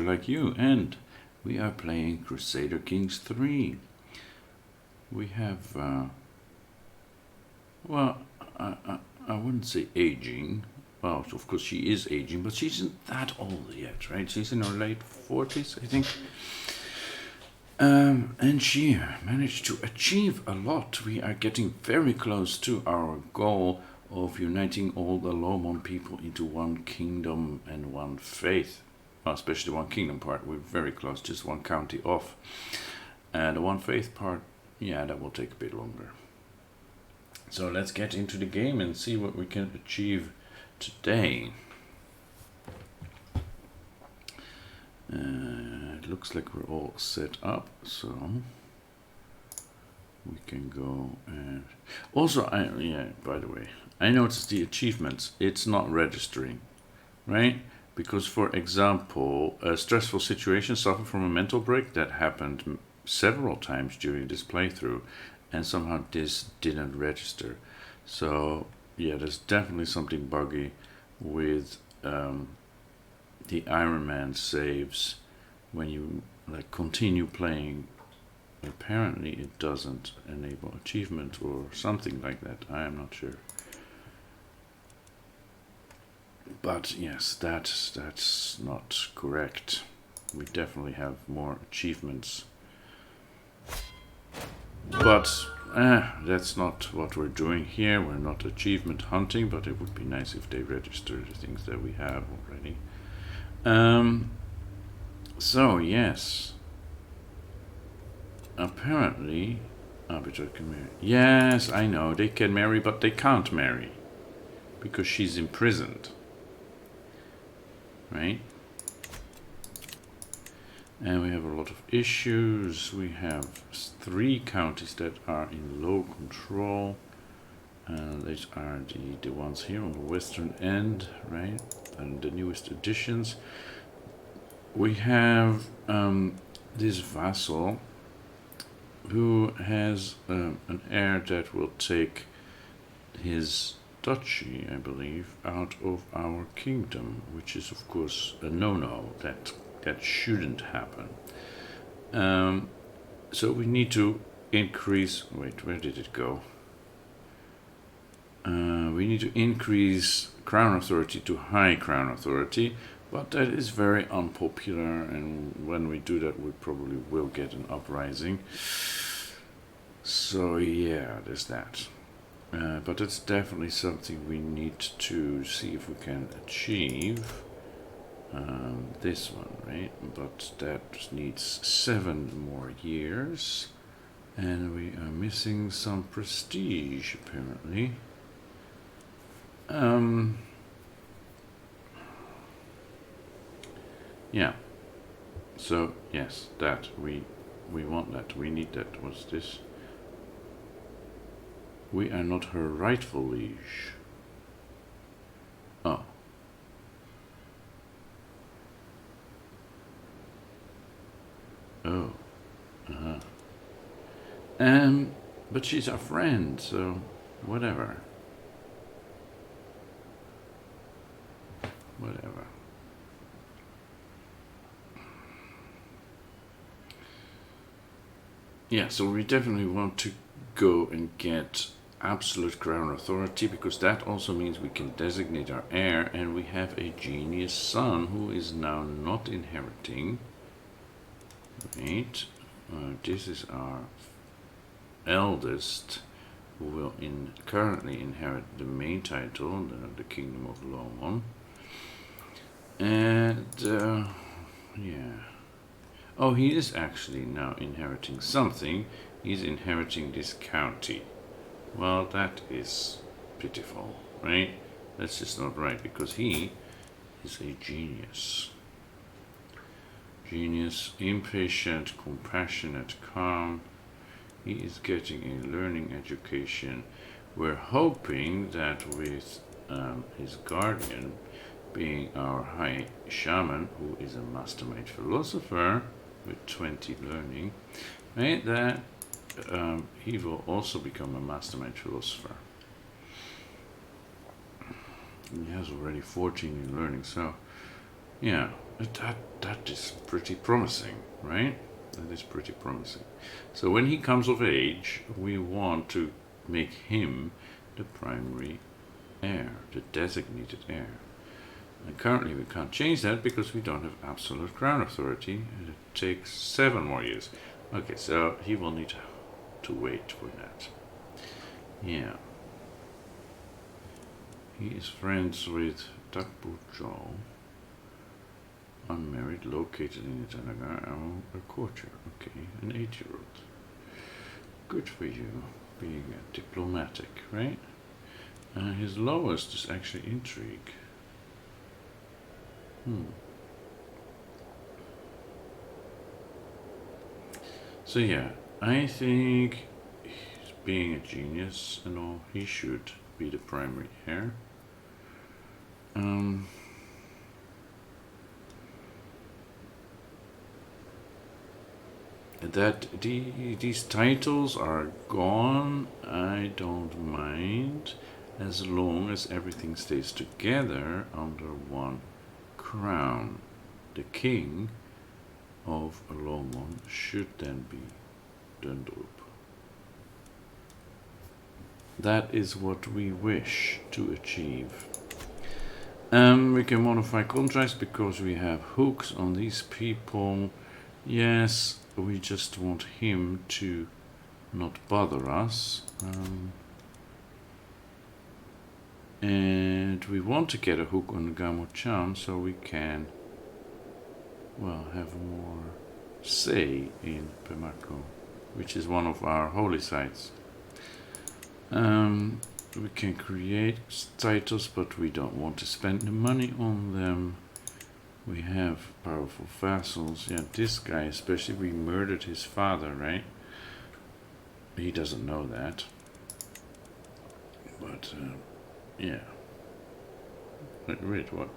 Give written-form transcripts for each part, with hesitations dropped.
like you, and we are playing Crusader Kings 3. We have, well, I wouldn't say aging. Well, of course she is aging, but she isn't that old yet, right? She's in her late 40s, I think. And she managed to achieve a lot. We are getting very close to our goal of uniting all the Lomon people into one kingdom and one faith. Well, especially one kingdom part, we're very close, just one county off. And the one faith part, yeah, that will take a bit longer. So let's get into the game and see what we can achieve today. It looks like we're all set up, so we can go and also, by the way, I noticed the achievements, it's not registering, right? Because, for example, a stressful situation, suffer from a mental break, that happened several times during this playthrough, and somehow this didn't register. So yeah, there's definitely something buggy with the Iron Man saves when you continue playing. Apparently it doesn't enable achievement or something like that. I am not sure. But yes, that's not correct. We definitely have more achievements. But that's not what we're doing here. We're not achievement hunting, but it would be nice if they register the things that we have already. So yes, apparently arbiter can marry. Yes, I know, they can marry, but they can't marry because she's imprisoned, right? And we have a lot of issues. We have 3 counties that are in low control. These are the ones here on the western end, right? And the newest additions. We have this vassal who has an heir that will take his duchy, I believe, out of our kingdom, which is of course a no-no. That shouldn't happen. So we need to increase. Wait, where did it go? We need to increase crown authority to high crown authority, but that is very unpopular, and when we do that, we probably will get an uprising. So yeah, there's that. But it's definitely something we need to see if we can achieve. This one, right? But that needs 7 more years, and we are missing some prestige apparently. Yeah. So yes, that we want that. We need that. What's this? We are not her rightful liege. Oh. Oh. Uh-huh. But she's our friend, so whatever. Whatever. Yeah, so we definitely want to go and get absolute crown authority, because that also means we can designate our heir, and we have a genius son who is now not inheriting. Right, this is our eldest, who will currently inherit the main title, the Kingdom of Lomon. And yeah. Oh, he is actually now inheriting something. He's inheriting this county. Well, that is pitiful, right? That's just not right, because he is a genius. Genius, impatient, compassionate, calm. He is getting a learning education. We're hoping that with his guardian being our high shaman, who is a mastermind philosopher with 20 learning, right, that he will also become a mastermind philosopher. He has already 14 in learning, so yeah, that that is pretty promising, right? That is pretty promising. So when he comes of age, we want to make him the primary heir, the designated heir. And currently we can't change that because we don't have absolute crown authority, and it takes 7 more years. Okay, so he will need to wait for that. Yeah. He is friends with Takbucho, unmarried, located in Itanaga, a courtier. Okay, an 8-year-old. Good for you, being diplomatic, right? His lowest is actually intrigue. So yeah, I think he's being a genius and all, he should be the primary heir. That these titles are gone, I don't mind, as long as everything stays together under one crown. The king of Lomon should then be Dundrup. That is what we wish to achieve. We can modify contracts because we have hooks on these people. Yes, we just want him to not bother us. And we want to get a hook on Gamo-chan so we can, well, have more say in Pemako, which is one of our holy sites. We can create titles, but we don't want to spend the money on them. We have powerful vassals. Yeah, this guy especially, we murdered his father, right? He doesn't know that. But, yeah. Wait, what?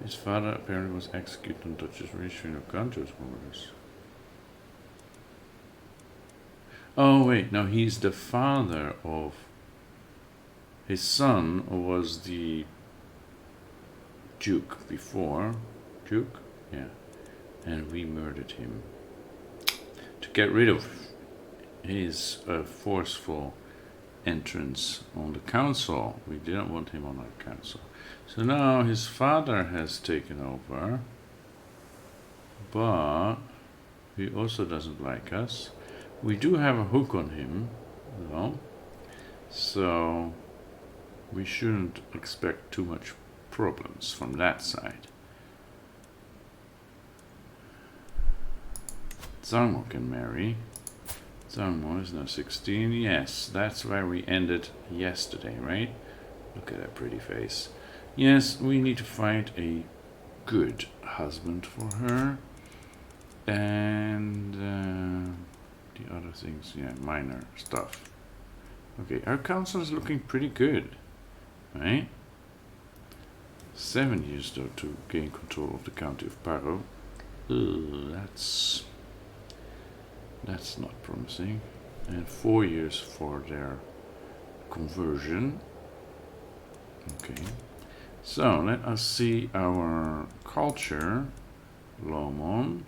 His father apparently was executed on Dutch's registry of Ganjo's orders. Oh, wait, no, he's the father of... His son was the Duke before. Duke? Yeah. And we murdered him. To get rid of his forceful entrance on the council. We didn't want him on our council. So now his father has taken over. But he also doesn't like us. We do have a hook on him, though. So we shouldn't expect too much problems from that side. Zangmo can marry. Zangmo is now 16. Yes, that's where we ended yesterday, right? Look at that pretty face. Yes, we need to find a good husband for her. And the other things, yeah, minor stuff. Okay, our council is looking pretty good, right? 7 years though to gain control of the county of Paro. That's not promising. And 4 years for their conversion. Okay. So let us see our culture. Lomon.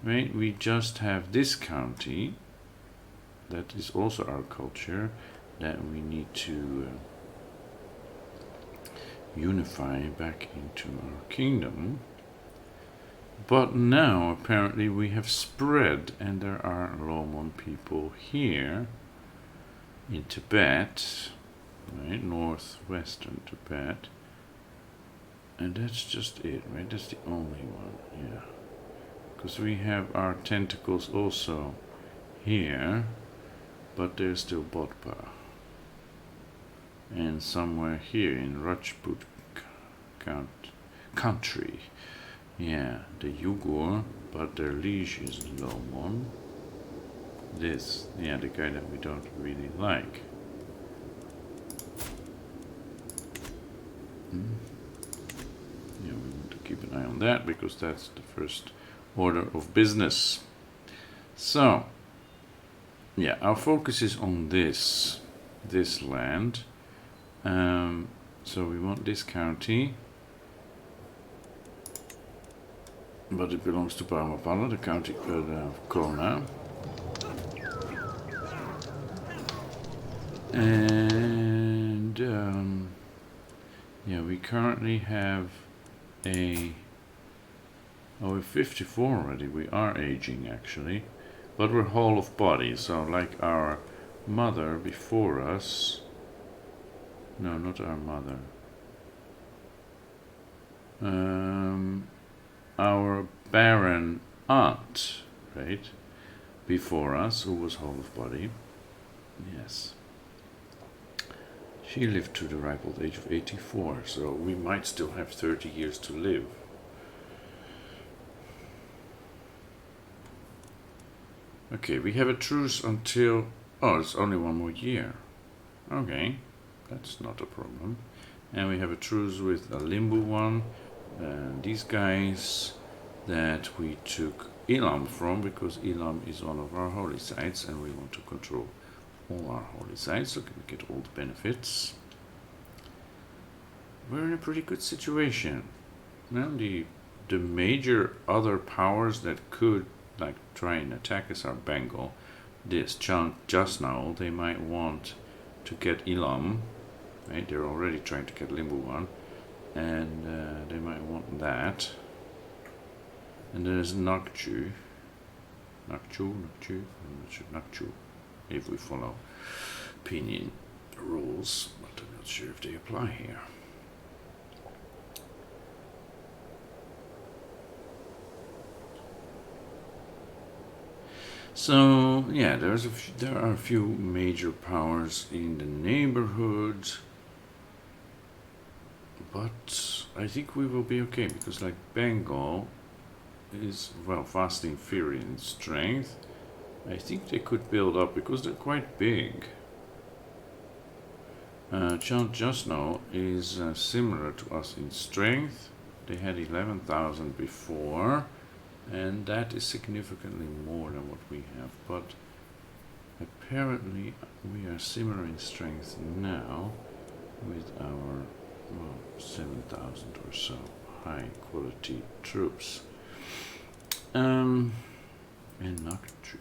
Right, we just have this county. That is also our culture that we need to unify back into our kingdom. But now apparently we have spread and there are Lomon people here in Tibet, right, northwestern Tibet. And that's just it, right? That's the only one, yeah. Because we have our tentacles also here, but there's still Bodpa. And somewhere here in Rajput country. Yeah, the Yugur, but their liege is Lomon. This, yeah, the guy that we don't really like. Yeah, we want to keep an eye on that because that's the first order of business. So, yeah, our focus is on this land. So we want this county. but it belongs to Parmapala, the county, the Corona. And yeah, we currently have a. Oh, we're 54 already. We are aging actually, but we're whole of body. So like our mother before us. No, not our mother. Our barren aunt, right, before us, who was whole of body. Yes. She lived to the ripe old age of 84, so we might still have 30 years to live. Okay, we have a truce until... Oh, it's only one more year. Okay, that's not a problem. And we have a truce with a Limbu one. These guys that we took Elam from, because Elam is one of our holy sites and we want to control all our holy sites so we get all the benefits. We're in a pretty good situation. Now the major other powers that could like try and attack us are Bengal. This just now they might want to get Elam, right? They're already trying to get Limbu one, and they might want that. And there's Nakchu, if we follow Pinyin rules, but I'm not sure if they apply here. So yeah, there are a few major powers in the neighborhood, but I think we will be okay because like Bengal is well vastly inferior in strength. I think they could build up because they're quite big. Chant Jasno is similar to us in strength. They had 11,000 before. And that is significantly more than what we have, but apparently we are similar in strength now with our 7,000 or so high quality troops. And Nakchu,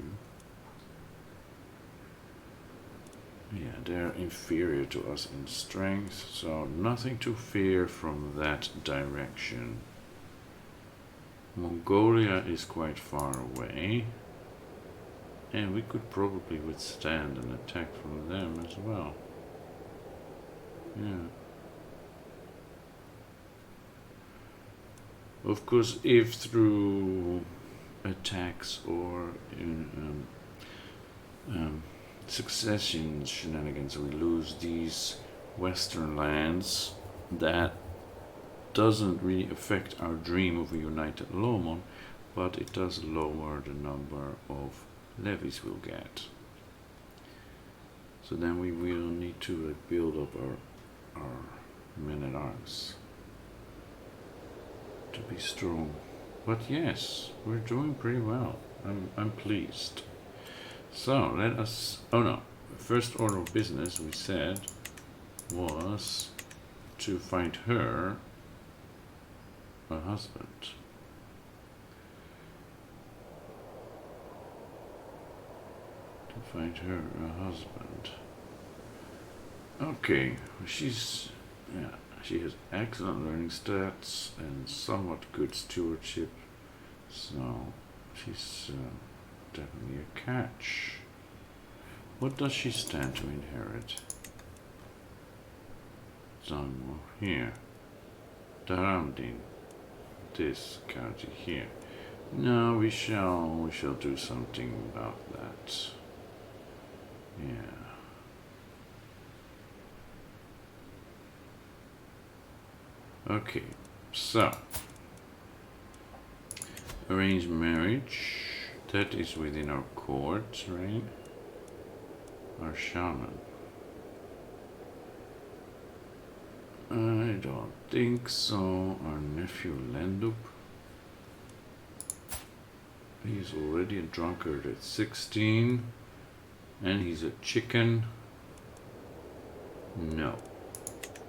yeah, they're inferior to us in strength, so nothing to fear from that direction. Mongolia is quite far away, and we could probably withstand an attack from them as well. Yeah. Of course, if through attacks or in succession shenanigans we lose these western lands, that doesn't really affect our dream of a united Lomon, but it does lower the number of levies we'll get. So then we will need to build up our men-at-arms to be strong. But yes, we're doing pretty well. I'm pleased. So let us... Oh no, first order of business we said was to find her a husband. To find her a husband. Okay, she has excellent learning stats and somewhat good stewardship, so she's definitely a catch. What does she stand to inherit? Zango here. Daramdin. This county here. No, we shall do something about that. Yeah. Okay, so arranged marriage. That is within our court, right? Our shaman. I don't think so. Our nephew Lendup. He's already a drunkard at 16. And he's a chicken. No.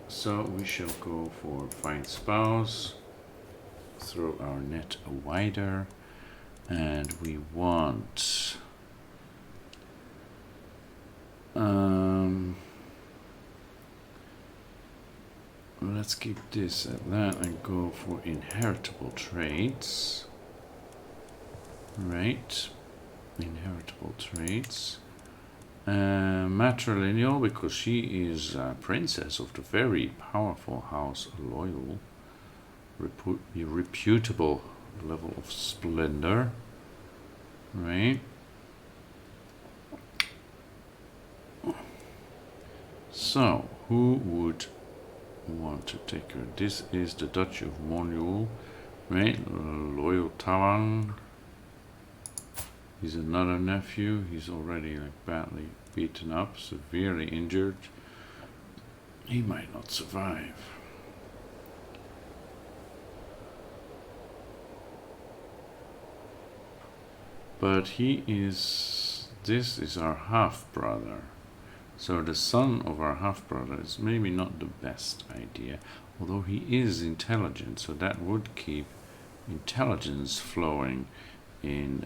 So we shall go for find spouse. throw our net wider, and we want let's keep this at that and go for inheritable traits. Right, inheritable traits. Matrilineal, because she is a princess of the very powerful House Lhoyul. Reputable level of splendor. Right. So, who would want to take her? This is the Duchy of Monul, right? Loyal Tawang. He's another nephew. He's already like badly beaten up, severely injured. He might not survive. But he is, this is our half-brother. So the son of our half-brother is maybe not the best idea, although he is intelligent, so that would keep intelligence flowing in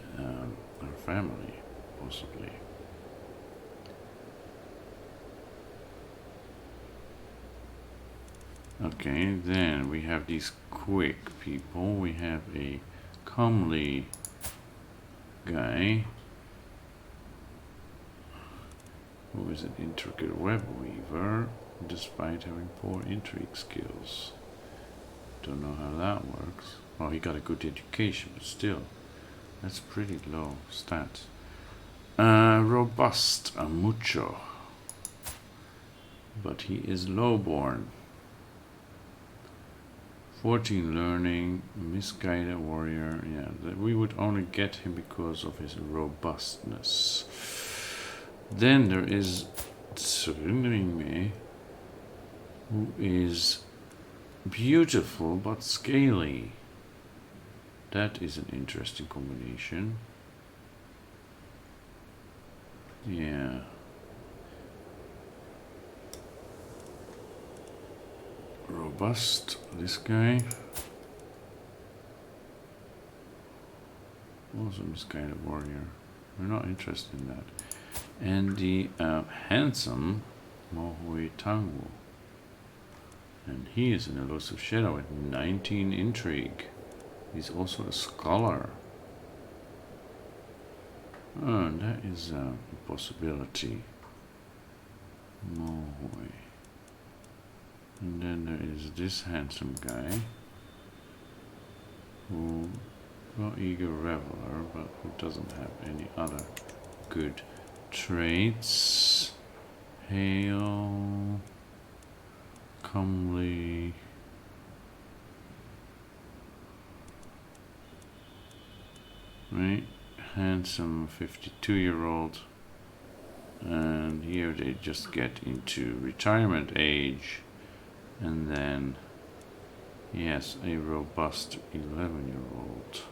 our family, possibly. Okay, then we have these quick people. We have a comely guy who is an intricate web weaver despite having poor intrigue skills. Don't know how that works. Well, he got a good education, but still, that's pretty low stats. Robust, a mucho, but he is lowborn. 14 learning, misguided warrior. Yeah, we would only get him because of his robustness. Then there is Tsundering, who is beautiful but scaly. That is an interesting combination. Yeah. Robust, this guy. Also misguided warrior. We're not interested in that. And the handsome Mohui Tangwu. And he is an elusive shadow at 19 intrigue. He's also a scholar. Oh, that is a possibility. Mohui. And then there is this handsome guy who, well, eager reveler, but who doesn't have any other good traits. Hale, comely, right? Handsome 52-year-old. And here they just get into retirement age. And then, yes, a robust 11-year-old.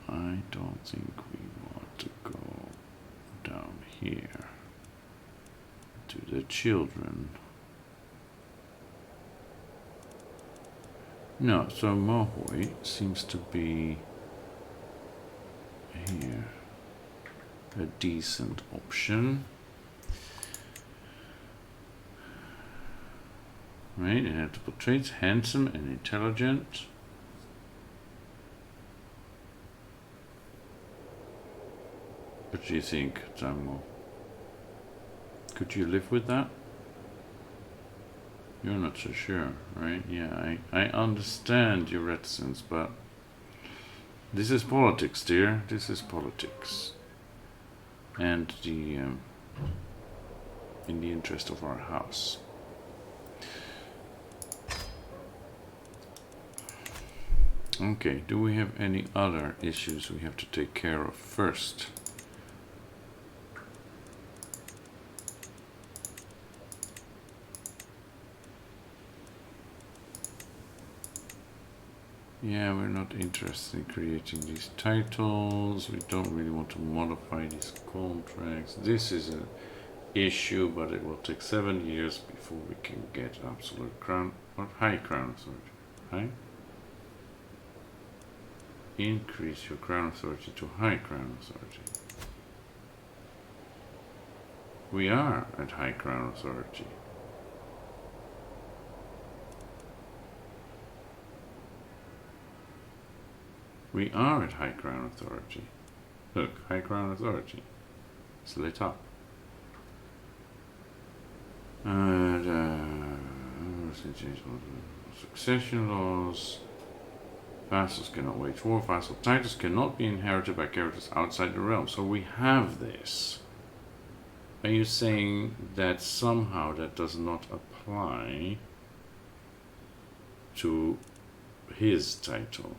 I don't think we want to go down here to the children. No, so Mohui seems to be here a decent option. Right, inevitable traits, handsome and intelligent. What do you think, Zangmo? Could you live with that? You're not so sure, right? Yeah, I understand your reticence, but this is politics, dear. This is politics. And the in the interest of our house. Okay, do we have any other issues we have to take care of first? Yeah, we're not interested in creating these titles. We don't really want to modify these contracts. This is a issue, but it will take 7 years before we can get absolute crown or high crown authority. High? Increase your crown authority to high crown authority. We are at high crown authority. We are at high crown authority. Look, high crown authority. It's lit up. Succession laws. Vassals cannot wage war. Vassal titles cannot be inherited by characters outside the realm. So we have this. Are you saying that somehow that does not apply to his title?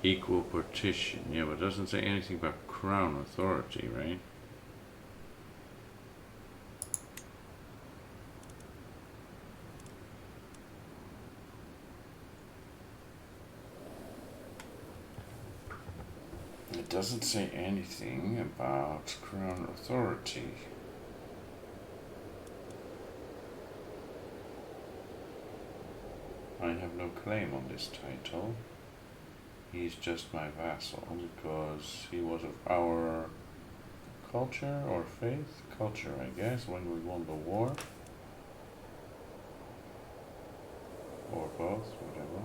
Equal partition. Yeah, but it doesn't say anything about crown authority, right? It doesn't say anything about crown authority. I have no claim on this title. He's just my vassal because he was of our culture or faith? Culture, I guess, when we won the war. Or both, whatever.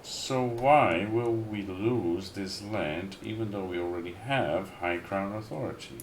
So why will we lose this land even though we already have high crown authority?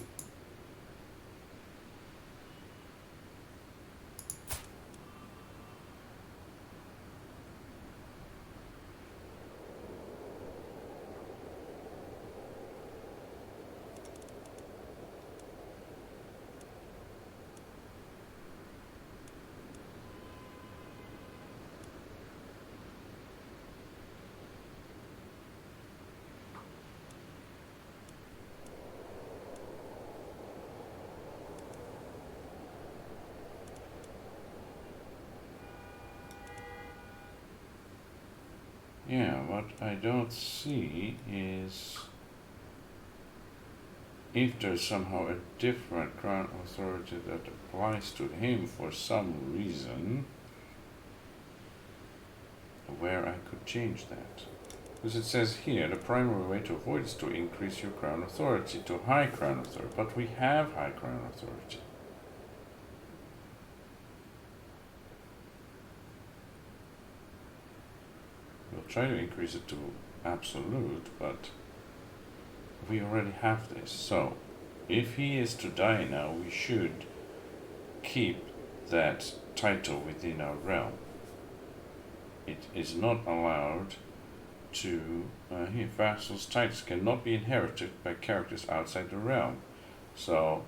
Yeah, what I don't see is if there's somehow a different crown authority that applies to him for some reason, where I could change that. Because it says here, the primary way to avoid is to increase your crown authority to high crown authority, but we have high crown authority. We'll try to increase it to absolute, but we already have this. So, if he is to die now, we should keep that title within our realm. It is not allowed to, here, vassals' titles cannot be inherited by characters outside the realm. So,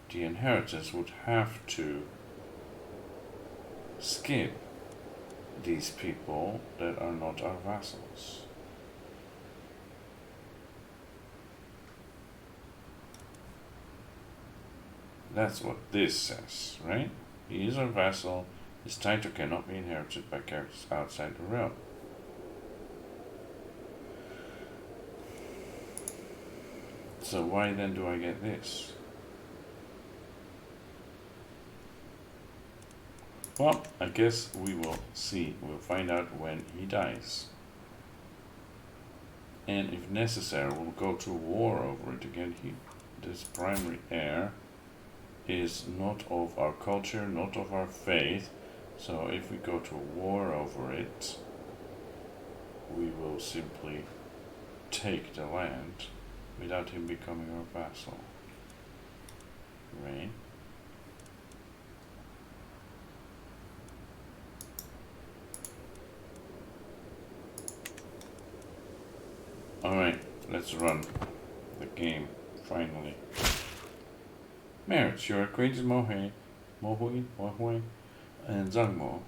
the inheritors would have to skip these people that are not our vassals. That's what this says, right? He is our vassal. His title cannot be inherited by characters outside the realm. So why then do I get this? Well, I guess we will see. We'll find out when he dies. And if necessary, we'll go to war over it again. This primary heir is not of our culture, not of our faith. So if we go to war over it, we will simply take the land without him becoming our vassal. Right? Alright, let's run the game, finally. Marriage. Your acquaintance Mohui, and Zangmo.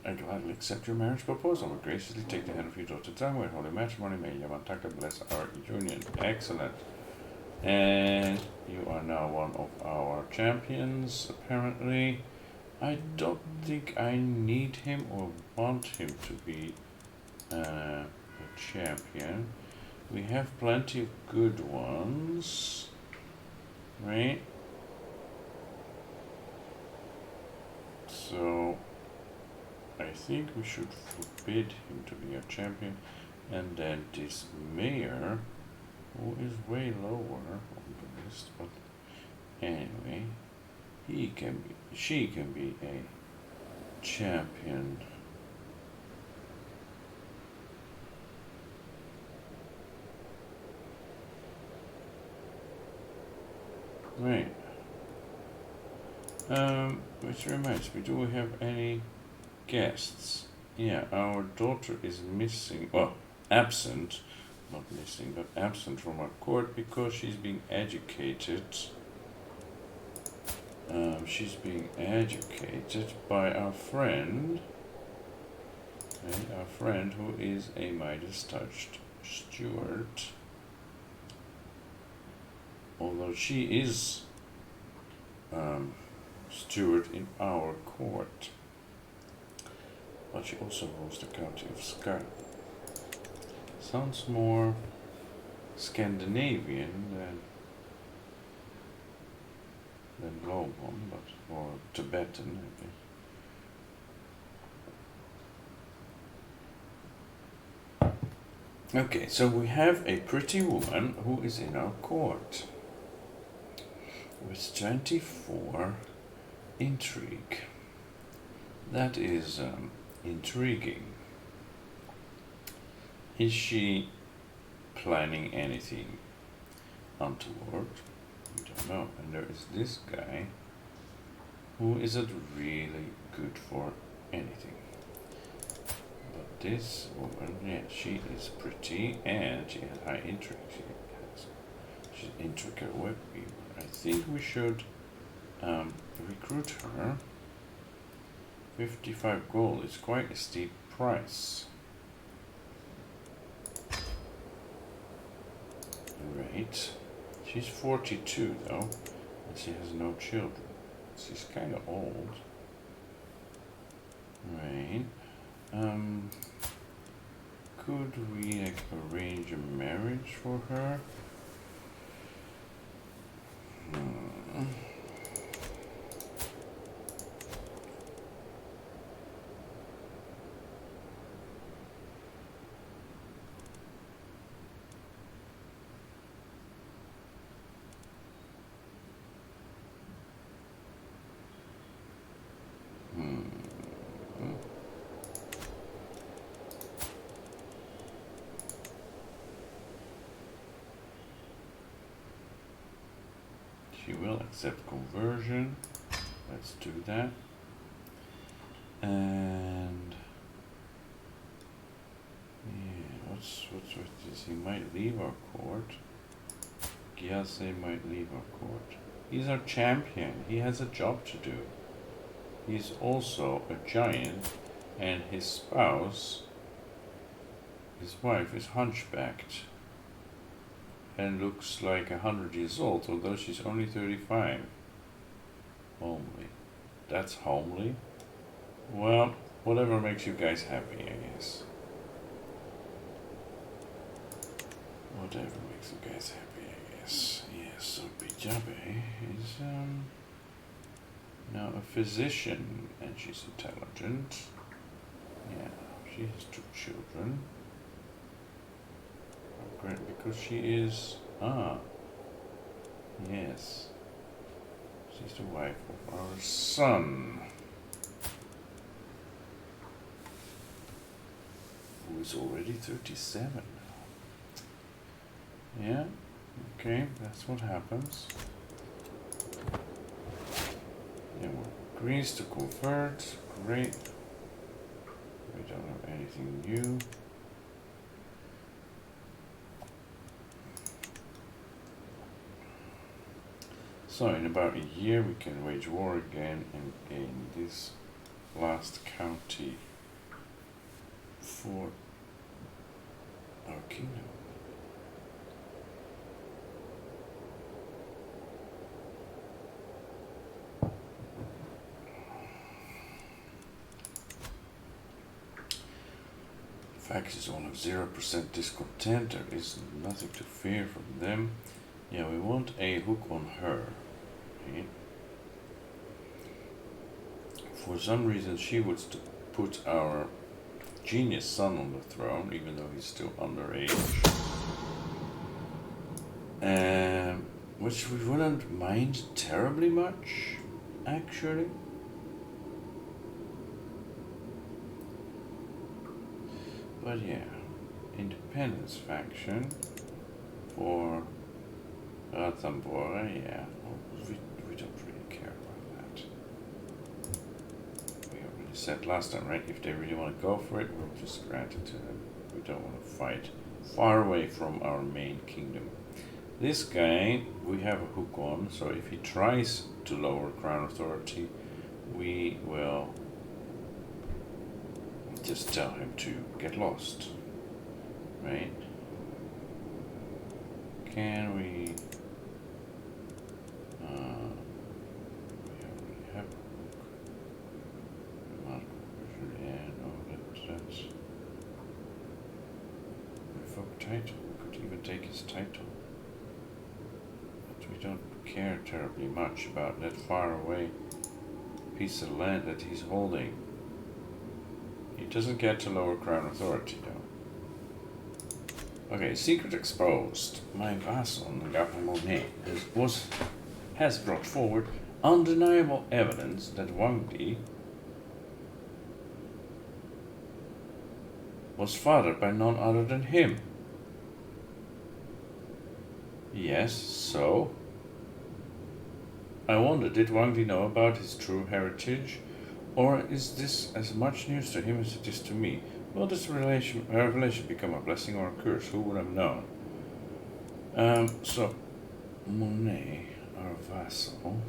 I gladly accept your marriage proposal. I will graciously take the hand of your daughter Zangmo and holy matrimony. May Yamantaka bless our union. Excellent. And you are now one of our champions, apparently. I don't think I need him or want him to be a champion. We have plenty of good ones, right? So I think we should forbid him to be a champion, and then this mayor, who is way lower on the list, but anyway, she can be a champion. Right. Which reminds me, do we have any guests? Yeah, our daughter is missing, well, absent, not missing, but absent from our court because she's being educated. She's being educated by our friend, our friend who is a Midas touched steward. Although she is steward in our court, but she also rules the county of Skar. Sounds more Scandinavian than Lobon, but or Tibetan, maybe. Okay, so we have a pretty woman who is in our court with 24 intrigue. That is intriguing. Is she planning anything untoward? We don't know. And there is this guy who isn't really good for anything. But this woman, yeah, she is pretty and she has high intrigue. She's an intricate web weaver. I think we should recruit her. 55 gold is quite a steep price. Right. She's 42 though, and she has no children. She's kind of old. Right. Could we arrange a marriage for her? She will accept conversion. Let's do that. And yeah, what's with this? He might leave our court. Gyase might leave our court. He's our champion. He has a job to do. He's also a giant, and his spouse, his wife, is hunchbacked and looks like 100 years old, although she's only 35. Homely. That's homely? Well, whatever makes you guys happy, I guess. Whatever makes you guys happy, I guess. Yes, so Bijabe is now a physician, and she's intelligent. Yeah, she has 2 children. Great, because she is, yes, she's the wife of our son, who is already 37 now. Yeah, okay, that's what happens. And we're agrees to convert, great. We don't have anything new. So in about a year we can wage war again and gain this last county for our kingdom. fact is one of 0% discontent. There is nothing to fear from them. Yeah, we want a hook on her. Okay. For some reason, she wants to put our genius son on the throne, even though he's still underage. Which we wouldn't mind terribly much, actually. But yeah, independence faction for Ratambora, yeah, we don't really care about that. We already said last time, right? If they really want to go for it, we'll just grant it to them. We don't want to fight far away from our main kingdom. This guy, we have a hook on, so if he tries to lower Crown Authority, we will just tell him to get lost, right? Can we? We already have a hook. Yeah, no, that's revoke title. We could even take his title. We don't care terribly much about that far away piece of land that he's holding. He doesn't get to lower Crown Authority though. Okay, secret exposed. My vassal, Monet, has brought forward undeniable evidence that Wang Di was fathered by none other than him. Yes, so? I wonder, did Wang Di know about his true heritage? Or is this as much news to him as it is to me? Will this revelation become a blessing or a curse? Who would have known? So, Monet, our vassal,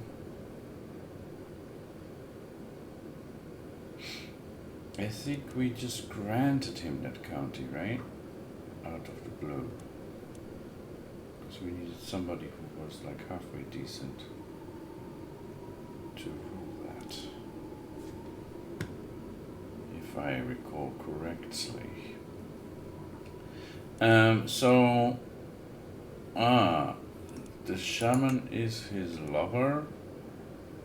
I think we just granted him that county, right? Out of the blue. Because we needed somebody who was like halfway decent to rule that. If I recall correctly. The shaman is his lover,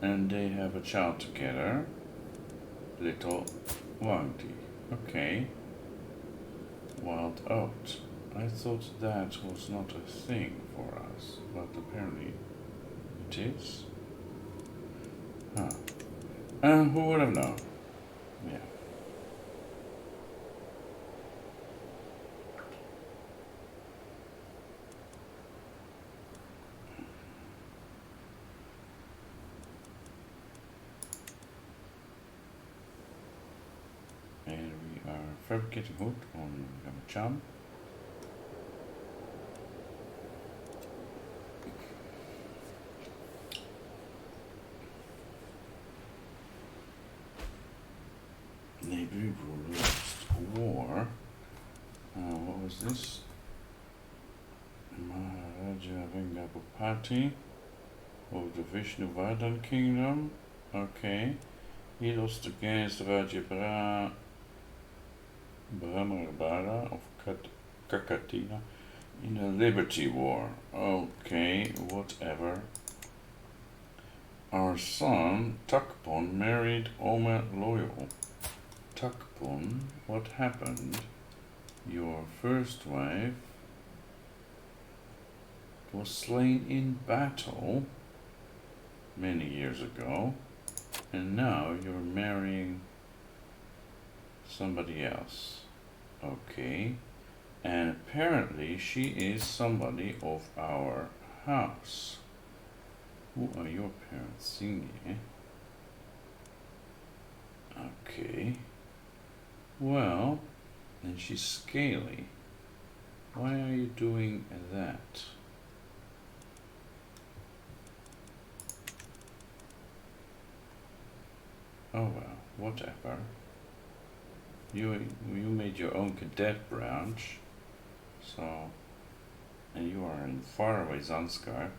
and they have a child together, little Wang Di. Okay. Wild oat. I thought that was not a thing for us, but apparently it is. Huh. Who would have known? Yeah. And we are fabricating hood on Gamacham. Neighboring rulers war. What was this? Maharaja Vengapati of the Vishnuvardhan kingdom. Okay. He lost against Raja Brahmarbara of Kakatina in a liberty war. Okay, whatever. Our son, Takpon, married House Lhoyul. Takpon, what happened? Your first wife was slain in battle many years ago, and now you're marrying somebody else. Okay, and apparently she is somebody of our house. Who are your parents? Singe. Okay. Well, and she's scaly. Why are you doing that? Oh well, whatever. You made your own cadet branch, so, and you are in faraway Zanskar.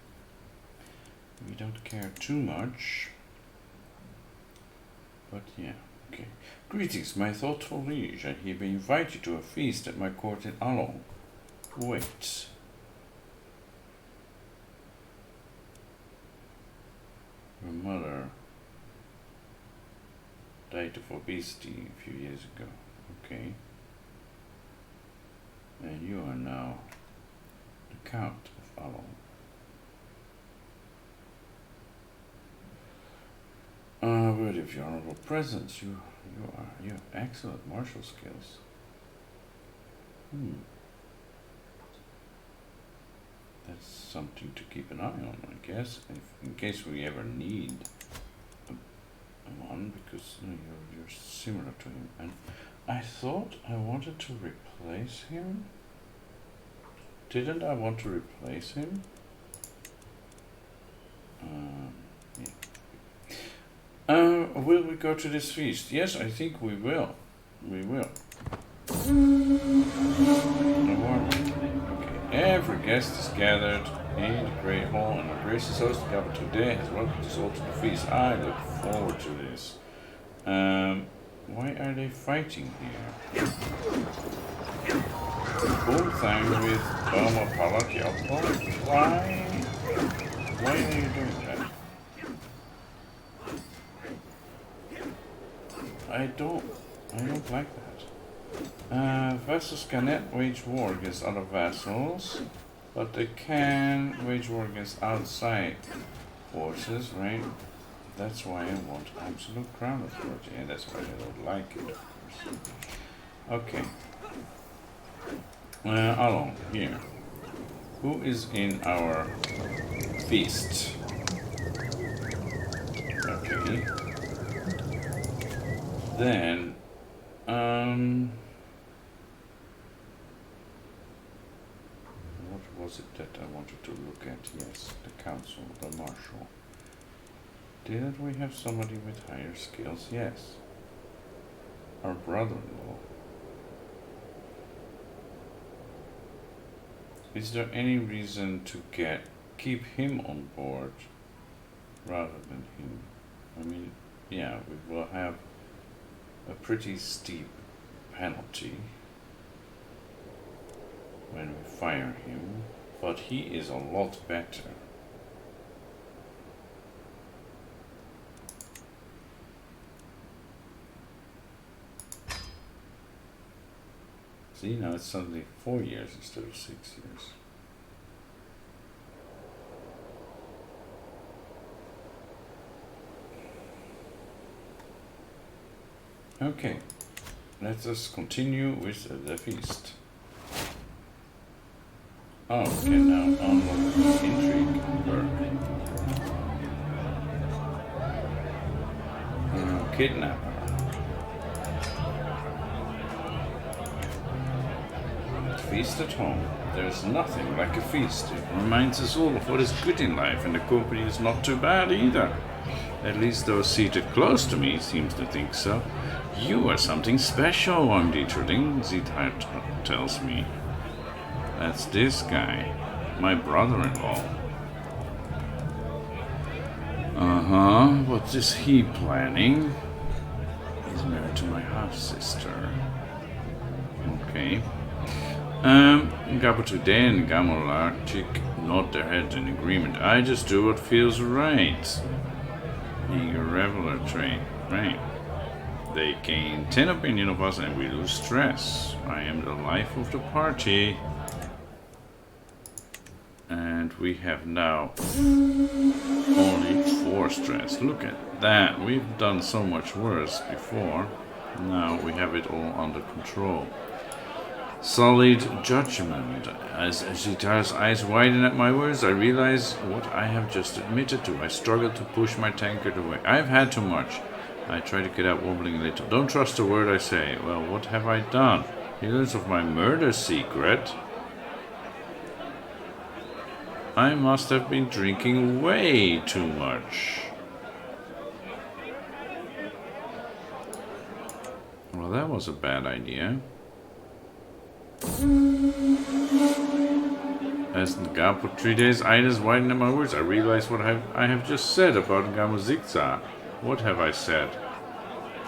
We don't care too much, but yeah. Okay. Greetings, my thoughtful liege. I hereby invite you to a feast at my court in Along. Wait. Your mother died of obesity a few years ago. Okay. And you are now the Count of Along. Worthy of your honorable presence, you have excellent martial skills. That's something to keep an eye on, I guess, in case we ever need one, because you're similar to him. And I thought I wanted to replace him. Didn't I want to replace him? Will we go to this feast? Yes, I think we will. We will. Okay. Every guest is gathered in the great hall, and our gracious host gathered today has welcomed us all to the feast. I look forward to this. Why are they fighting here? Bullthang with Bama Palaki. Why are you doing that? I don't like that. Vassals cannot wage war against other vassals, but they can wage war against outside forces, right? That's why I want absolute crown authority, and that's why I don't like it, of course. Okay. Along, here. Who is in our feast? Okay. Then, what was it that I wanted to look at? Yes, the council, the marshal. Didn't we have somebody with higher skills? Yes. Our brother-in-law. Is there any reason to keep him on board rather than him? I mean, yeah, we will have a pretty steep penalty when we fire him, but he is a lot better. See, now it's suddenly 4 years instead of 6 years. Okay, let us continue with the feast. Oh, okay, now unlock the intrigue work. Kidnapper. Feast at home. There's nothing like a feast. It reminds us all of what is good in life, and the company is not too bad either. At least those seated close to me seems to think so. You are something special, Wang Dieterling, Zitai tells me. That's this guy, my brother-in-law. What is he planning? He's married to my half-sister. Okay. Gabo today and Gamolarchik nod their heads in agreement. I just do what feels right. Eager reveler trait, right? They gain 10 opinion of us and we lose stress. I am the life of the party. And we have now only 4 stress. Look at that. We've done so much worse before. Now we have it all under control. Solid judgment. As Zitar's eyes widen at my words, I realize what I have just admitted to. I struggle to push my tankard away. I've had too much. I try to get out wobbling a little. Don't trust a word I say. Well, what have I done? He learns of my murder secret. I must have been drinking way too much. Well, that was a bad idea. As Ngam for 3 days, eyes widen at my words. I realize what I have just said about Ngamo Zigza. What have I said?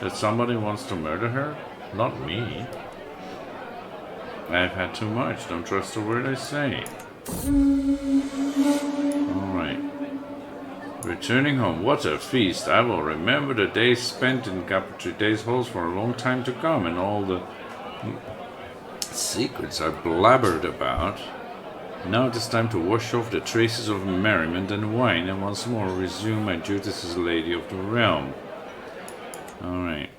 That somebody wants to murder her? Not me. I've had too much. Don't trust a word I say. Alright. Returning home. What a feast. I will remember the days spent in CK3 days halls for a long time to come, and all the secrets I blabbered about. Now it is time to wash off the traces of merriment and wine and once more resume my duties as lady of the realm. Alright.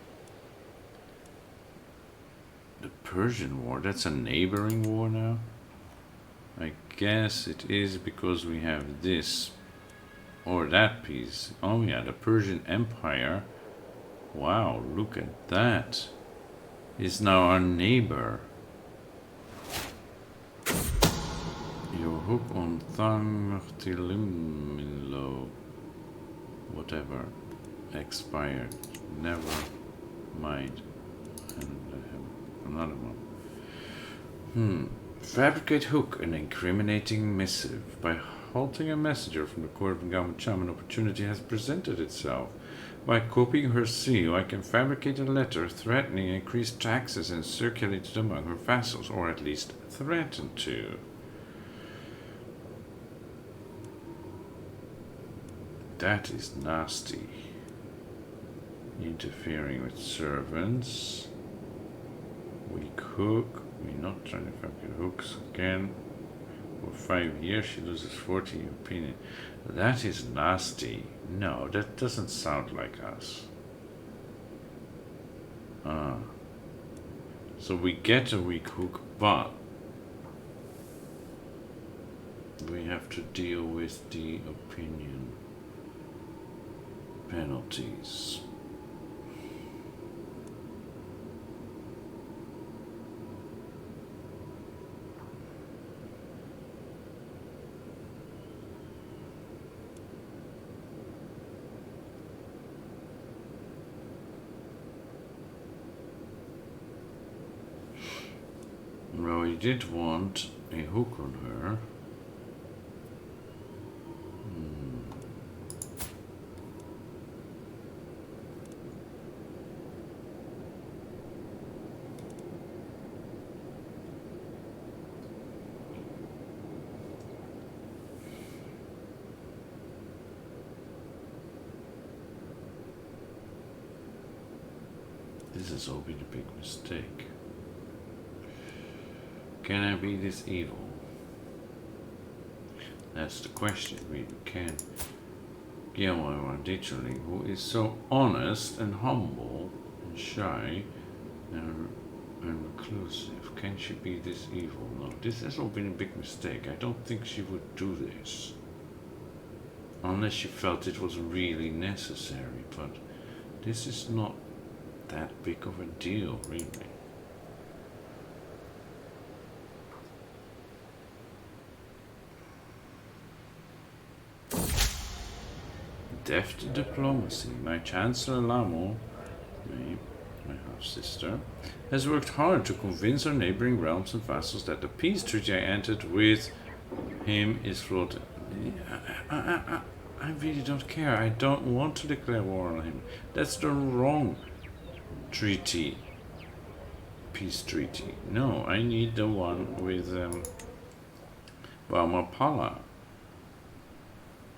The Persian War, that's a neighboring war now? I guess it is because we have this or that piece. Oh yeah, the Persian Empire. Wow, look at that. Is now our neighbor. Your hook on Thangtilimlo. Whatever. Expired. Never mind. And another one. Fabricate hook, an incriminating missive. By halting a messenger from the court of Gamucham, an opportunity has presented itself. By copying her seal, I can fabricate a letter threatening increased taxes and circulate it among her vassals, or at least threaten to. That is nasty. Interfering with servants. Weak hook. We're not trying to fabricate hooks again. For 5 years she loses 40 opinion. That is nasty. No, that doesn't sound like us. So we get a weak hook, but we have to deal with the opinion penalties. Well, we did want a hook on her. This has all been a big mistake. Can I be this evil? That's the question. We can. Guillermo Ditcherly, who is so honest and humble and shy and reclusive. Can she be this evil? No, this has all been a big mistake. I don't think she would do this. Unless she felt it was really necessary, but this is not that big of a deal, really. Deft diplomacy. My Chancellor Lamo, my half-sister, has worked hard to convince our neighboring realms and vassals that the peace treaty I entered with him is flawed. I really don't care. I don't want to declare war on him. That's the wrong treaty. Peace treaty. No, I need the one with Baumapala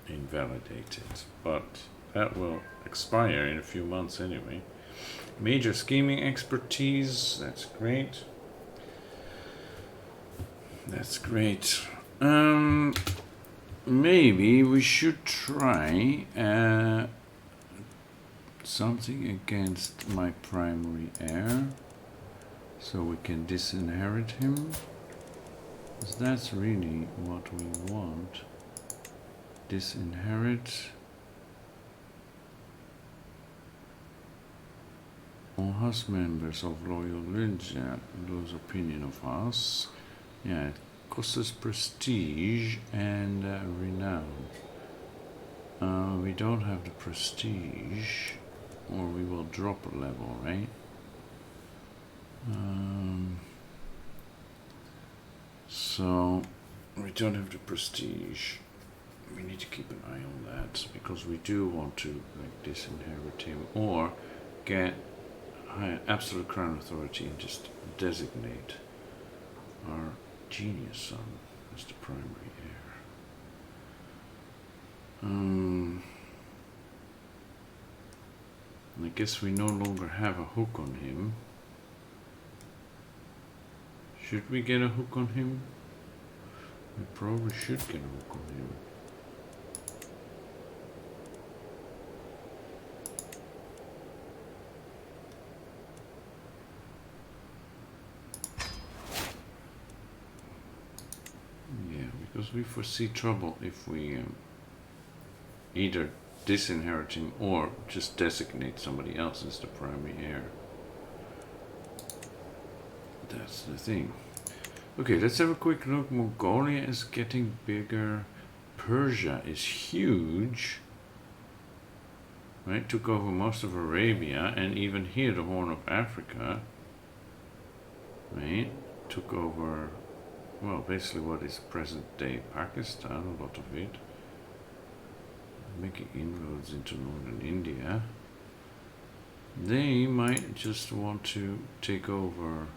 invalidated, but that will expire in a few months anyway. Major scheming expertise, that's great. That's great. Maybe we should try something against my primary heir, so we can disinherit him, because that's really what we want. Disinherit all house members of Loyal Lynja lose opinion of us. Yeah, it costs us prestige and renown. We don't have the prestige, or we will drop a level, right? So we don't have the prestige. We need to keep an eye on that, because we do want to like disinherit him or get absolute crown authority and just designate our genius son as the primary heir. I guess we no longer have a hook on him. Should we get a hook on him? We probably should get a hook on him. Yeah, because we foresee trouble if we either disinherit him or just designate somebody else as the primary heir. That's the thing. Okay, let's have a quick look. Mongolia is getting bigger. Persia is huge. Right, took over most of Arabia and even here the Horn of Africa. Right, took over, well, basically what is present-day Pakistan, a lot of it. Making inroads into northern India. They might just want to take over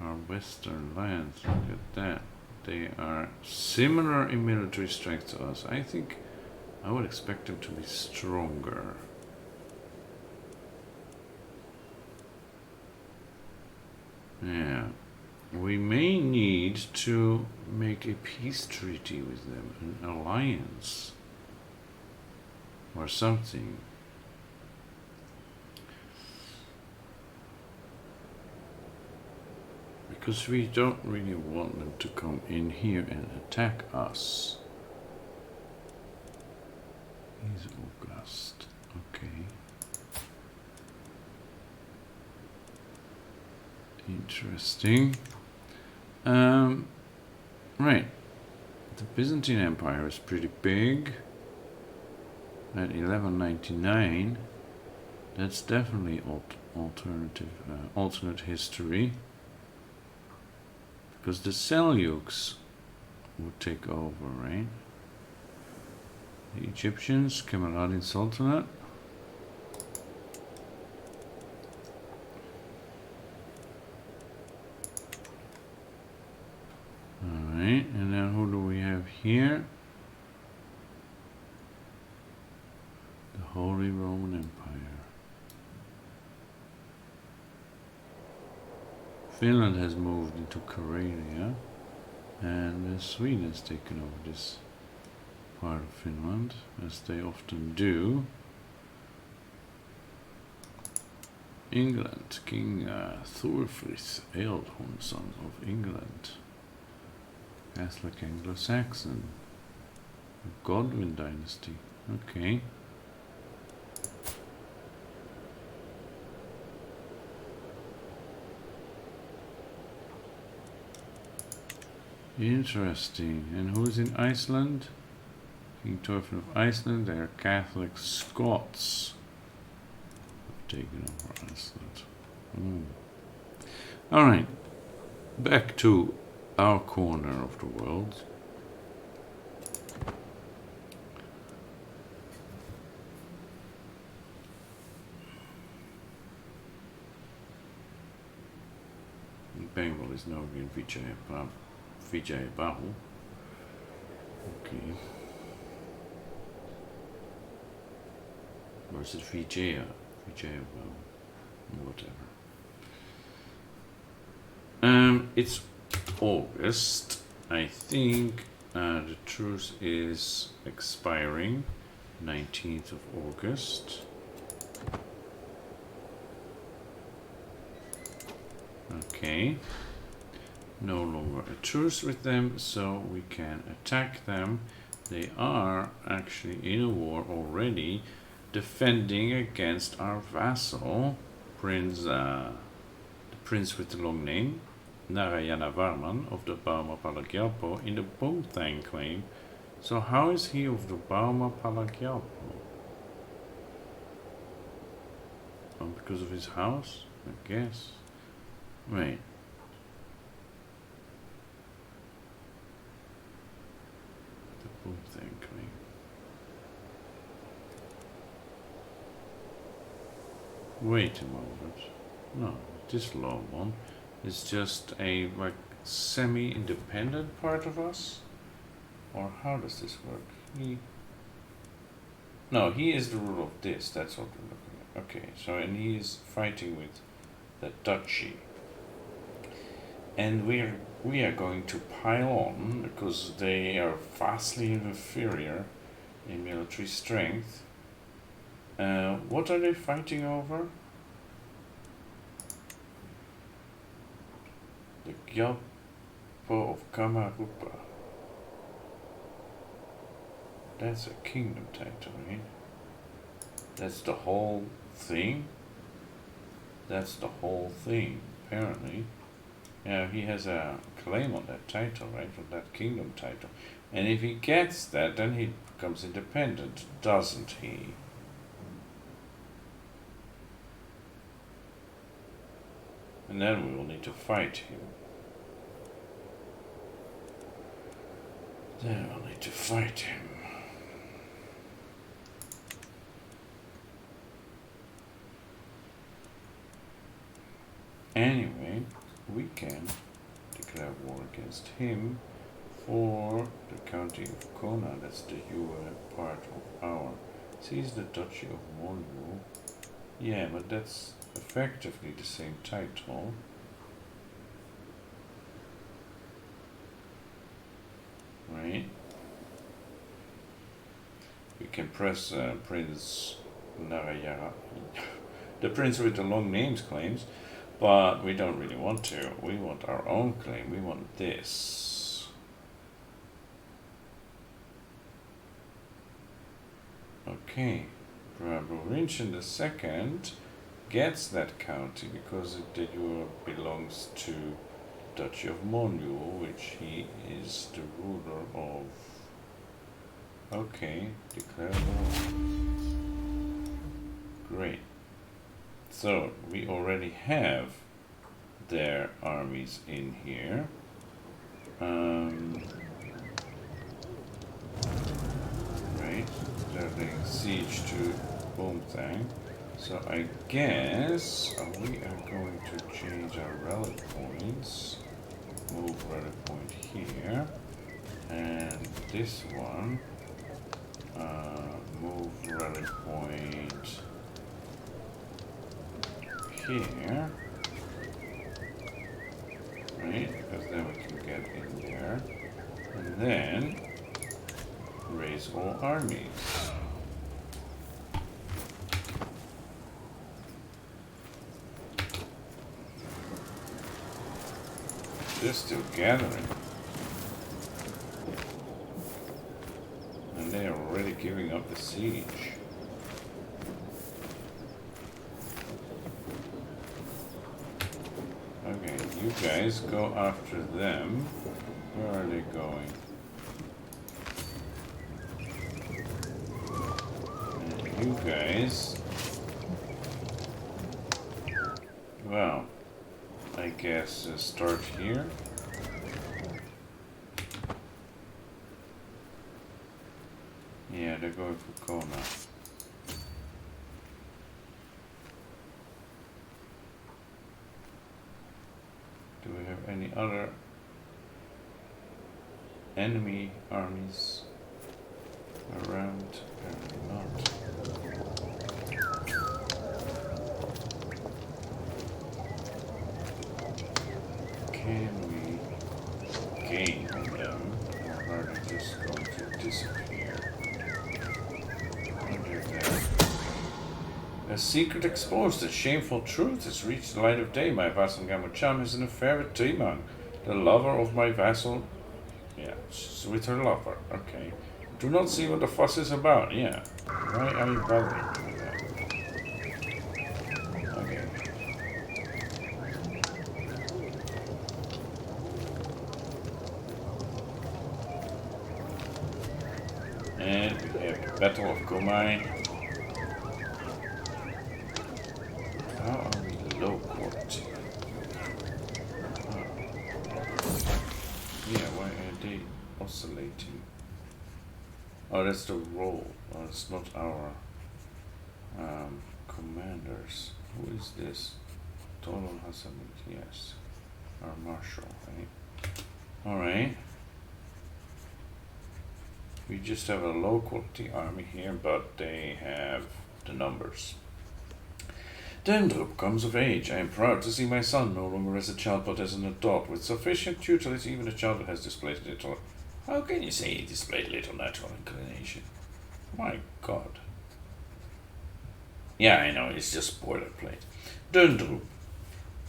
our western lands. Look at that. They are similar in military strength to us. I think I would expect them to be stronger. Yeah. We may need to make a peace treaty with them, an alliance or something. Because we don't really want them to come in here and attack us. He's August. Okay. Interesting. Right. The Byzantine Empire is pretty big. At 1199. That's definitely alternate history. Because the Seljuks would take over, right? The Egyptians, Kemeradin Sultanate. Alright, and then who do we have here? The Holy Roman Empire. Finland has moved into Karelia, and Sweden has taken over this part of Finland, as they often do. England, King Thorfrith Ealdhonsson of England. Catholic Anglo-Saxon. Godwin dynasty. Okay. Interesting. And who's in Iceland? King Thorfinn of Iceland. They are Catholic Scots. Have taken over Iceland. Alright. Back to our corner of the world. Bengal is now in Vijayabahu. Okay. Or is it Vijayabahu? Whatever. It's August. I think the truce is expiring 19th of August. Okay. No longer a truce with them, so we can attack them. They are actually in a war already, defending against our vassal, the prince with the long name, Narayana Varman of the Bauma Palagyalpo in the Bothang claim. So how is he of the Bauma Palagyalpo? Because of his house, I guess. Right. The Bothang claim. Wait a moment. No, this low one is just a like semi-independent part of us? Or how does this work? No, he is the ruler of this, that's what we're looking at. Okay, so and he is fighting with the duchy. And we are going to pile on because they are vastly inferior in military strength. What are they fighting over? The Gyalpo of Kamarupa. That's a kingdom title, right? That's the whole thing? That's the whole thing, apparently. Yeah, he has a claim on that title, right? On that kingdom title. And if he gets that, then he becomes independent, doesn't he? And then we will need to fight him. Then we'll need to fight him. Anyway, we can declare war against him for the county of Kona. That's the jure part of our. Sees the Duchy of Holyul. Yeah, but that's effectively the same title. Right? We can press Prince Narayana, the prince with the long names claims, but we don't really want to. We want our own claim. We want this. Okay. Braburinchen II gets that county because it de jure belongs to Duchy of Holyul, which he is the ruler of. Okay, declare war. Great. So we already have their armies in here. Right, they're laying siege to Boomthang. So I guess we are going to change our rally points. Move rally point here. And this one, move rally point here, right, because then we can get in there, and then raise all armies. They're still gathering, and they are already giving up the siege. Okay, you guys go after them. Where are they going? And you guys... Well, I guess start here. Yeah, they're going for Kona. Do we have any other enemy armies around? Apparently not. Can we gain on them, or are they just going to disappear? Under there. A secret exposed, a shameful truth has reached the light of day. My vassal Gamucham has an affair with Timang, the lover of my vassal. Yeah, she's with her lover. Okay. Do not see what the fuss is about. Yeah. Why are you bothering with that? Okay. And we have the Battle of Komai. How are we low court? Yeah, why are they oscillating? Oh, that's the role. Oh, it's not our commanders. Who is this? Total Hassan, yes. Or Marshall, right? Alright. We just have a low quality army here, but they have the numbers. Dendrup comes of age. I am proud to see my son no longer as a child but as an adult. With sufficient tutelage, even a child has displayed little. How can you say he displayed little natural inclination? My God. Yeah, I know, it's just boilerplate. Dendrup.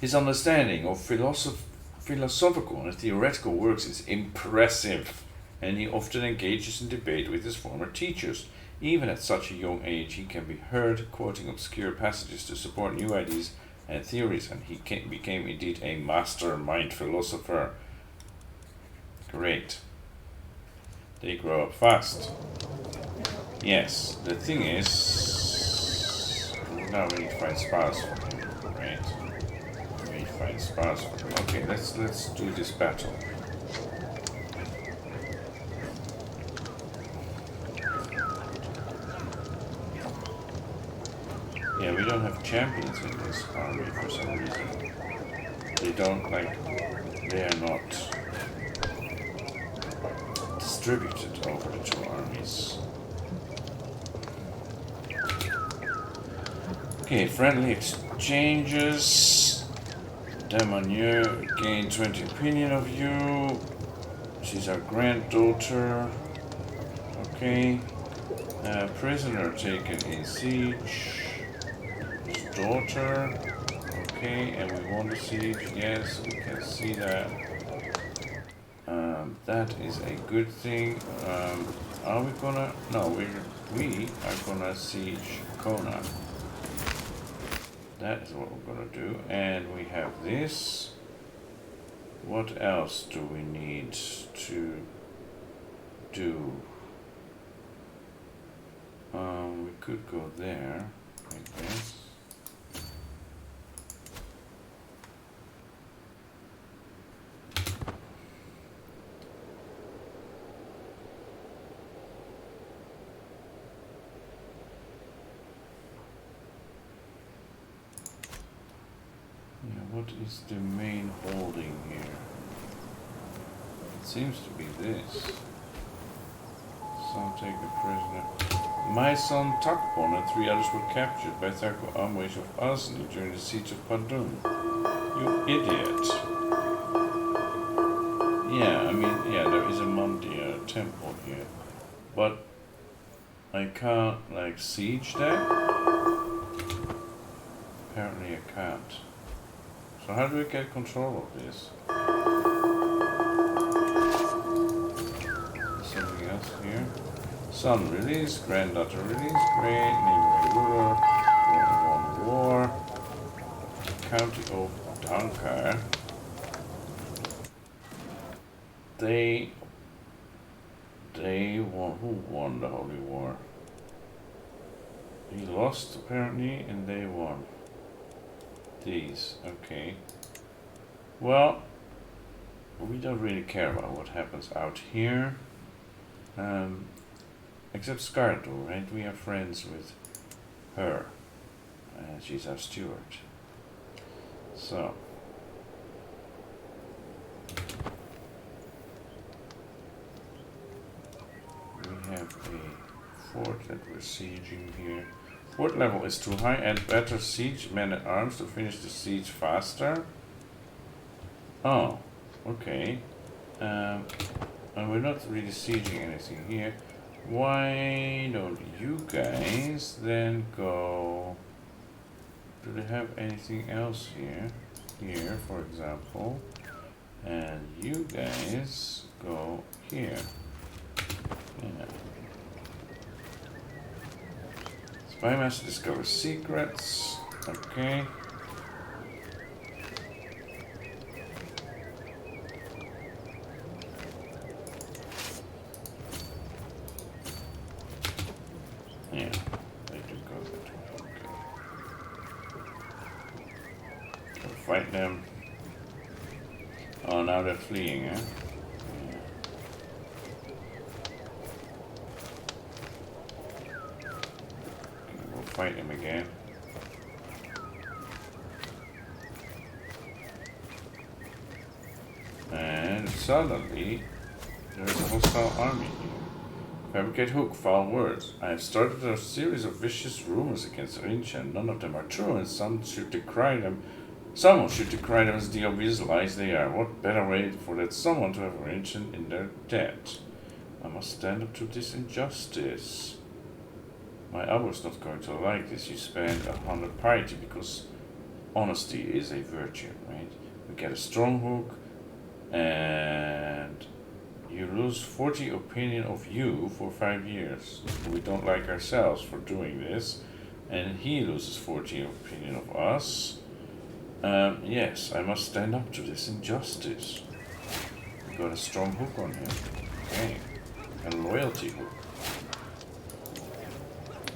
His understanding of philosophical and theoretical works is impressive, and he often engages in debate with his former teachers. Even at such a young age, he can be heard quoting obscure passages to support new ideas and theories, and he became indeed a mastermind philosopher. Great. They grow up fast. Yes, the thing is, now we need to find spouse for him, right? We need to find spouse for him. Okay, let's do this battle. Yeah, we don't have champions in this army for some reason. They don't, they are not distributed over the two armies. Okay, friendly exchanges. Demanieu gained 20 opinion of you. She's our granddaughter. Okay. Prisoner taken in siege. His daughter. Okay, and we want a siege. Yes, we can see that. That is a good thing. Are we gonna? No, we are gonna siege Kona. That is what we're gonna do. And we have this. What else do we need to do? We could go there, I guess. What is the main holding here? It seems to be this. Some take a prisoner. My son Takpon and 3 others were captured by Tharko Amwish of Asni during the siege of Padun. You idiot. Yeah, I mean, yeah, there is a Mandia temple here. But I can't, siege that? Apparently I can't. So how do we get control of this? Something else here. Son release, granddaughter release, great, neighborhood ruler, won war, county of Dankar. They won, who won the Holy War? He lost apparently, and they won. These, okay. Well, we don't really care about what happens out here. Except Scardo, right? We are friends with her. She's our steward. So. We have a fort that we're sieging here. Fort level is too high. Add better siege men at arms to finish the siege faster. Oh, okay. And we're not really sieging anything here. Why don't you guys then go? Do they have anything else here? Here, for example. And you guys go here. Yeah. Spymaster discovers secrets. Okay. Yeah, they do go that way. Okay. We'll fight them. Oh, now they're fleeing, eh? Fight him again. suddenly there is a hostile army here. Fabricate hook, foul words. I have started a series of vicious rumors against Rinchen. None of them are true, and some should decry them. Someone should decry them as the obvious lies they are. What better way for that someone to have Rinchen in their debt? I must stand up to this injustice. My Abu's not going to like this. You spend 100 piety because honesty is a virtue, right? We get a strong hook, and you lose 40 opinion of you for 5 years. We don't like ourselves for doing this, and he loses 40 opinion of us. Yes, I must stand up to this injustice. We got a strong hook on him. Okay, a loyalty hook.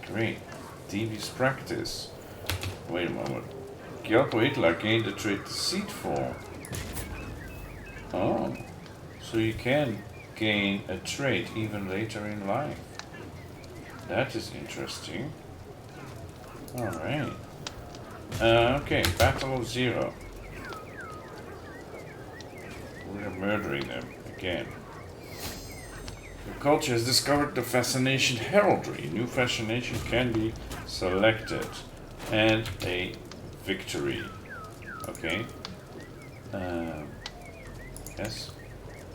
Great, devious practice. Wait a moment. Gyalpo Hitler gained the trait deceitful. Oh, so you can gain a trait even later in life. That is interesting. Alright. Okay, Battle of Zero. We're murdering them again. The culture has discovered the fascination heraldry. New fascination can be selected. And a victory. Okay. Yes.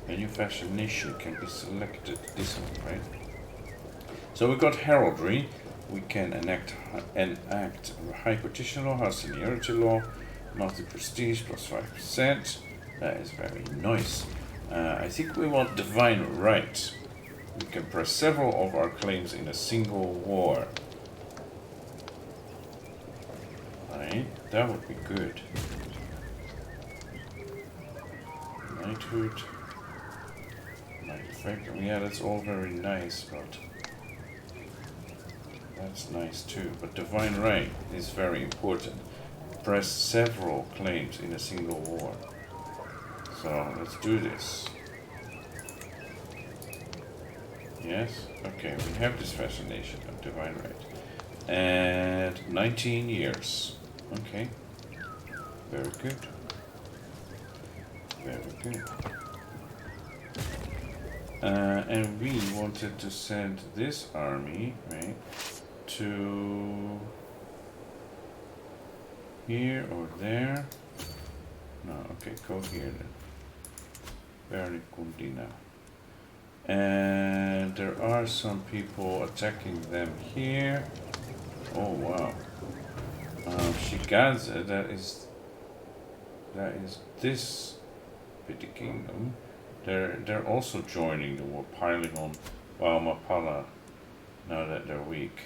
A new fascination can be selected. This one, right? So we got heraldry. We can enact high petition law, house seniority law, multi prestige plus 5%. That is very nice. I think we want divine right. We can press several of our claims in a single war. Right, that would be good. Knighthood. Knight effect. Yeah, that's all very nice, but that's nice too. But divine right is very important. Press several claims in a single war. So let's do this. Yes? Okay, we have this fascination of divine right. And 19 years. Okay. Very good. Very good. And we wanted to send this army, right, to here or there. No, okay, go here then. Bernikundina. And there are some people attacking them here. Oh wow. Shigaze, that is this petty kingdom. They're also joining the war, piling on Baumapala now that they're weak.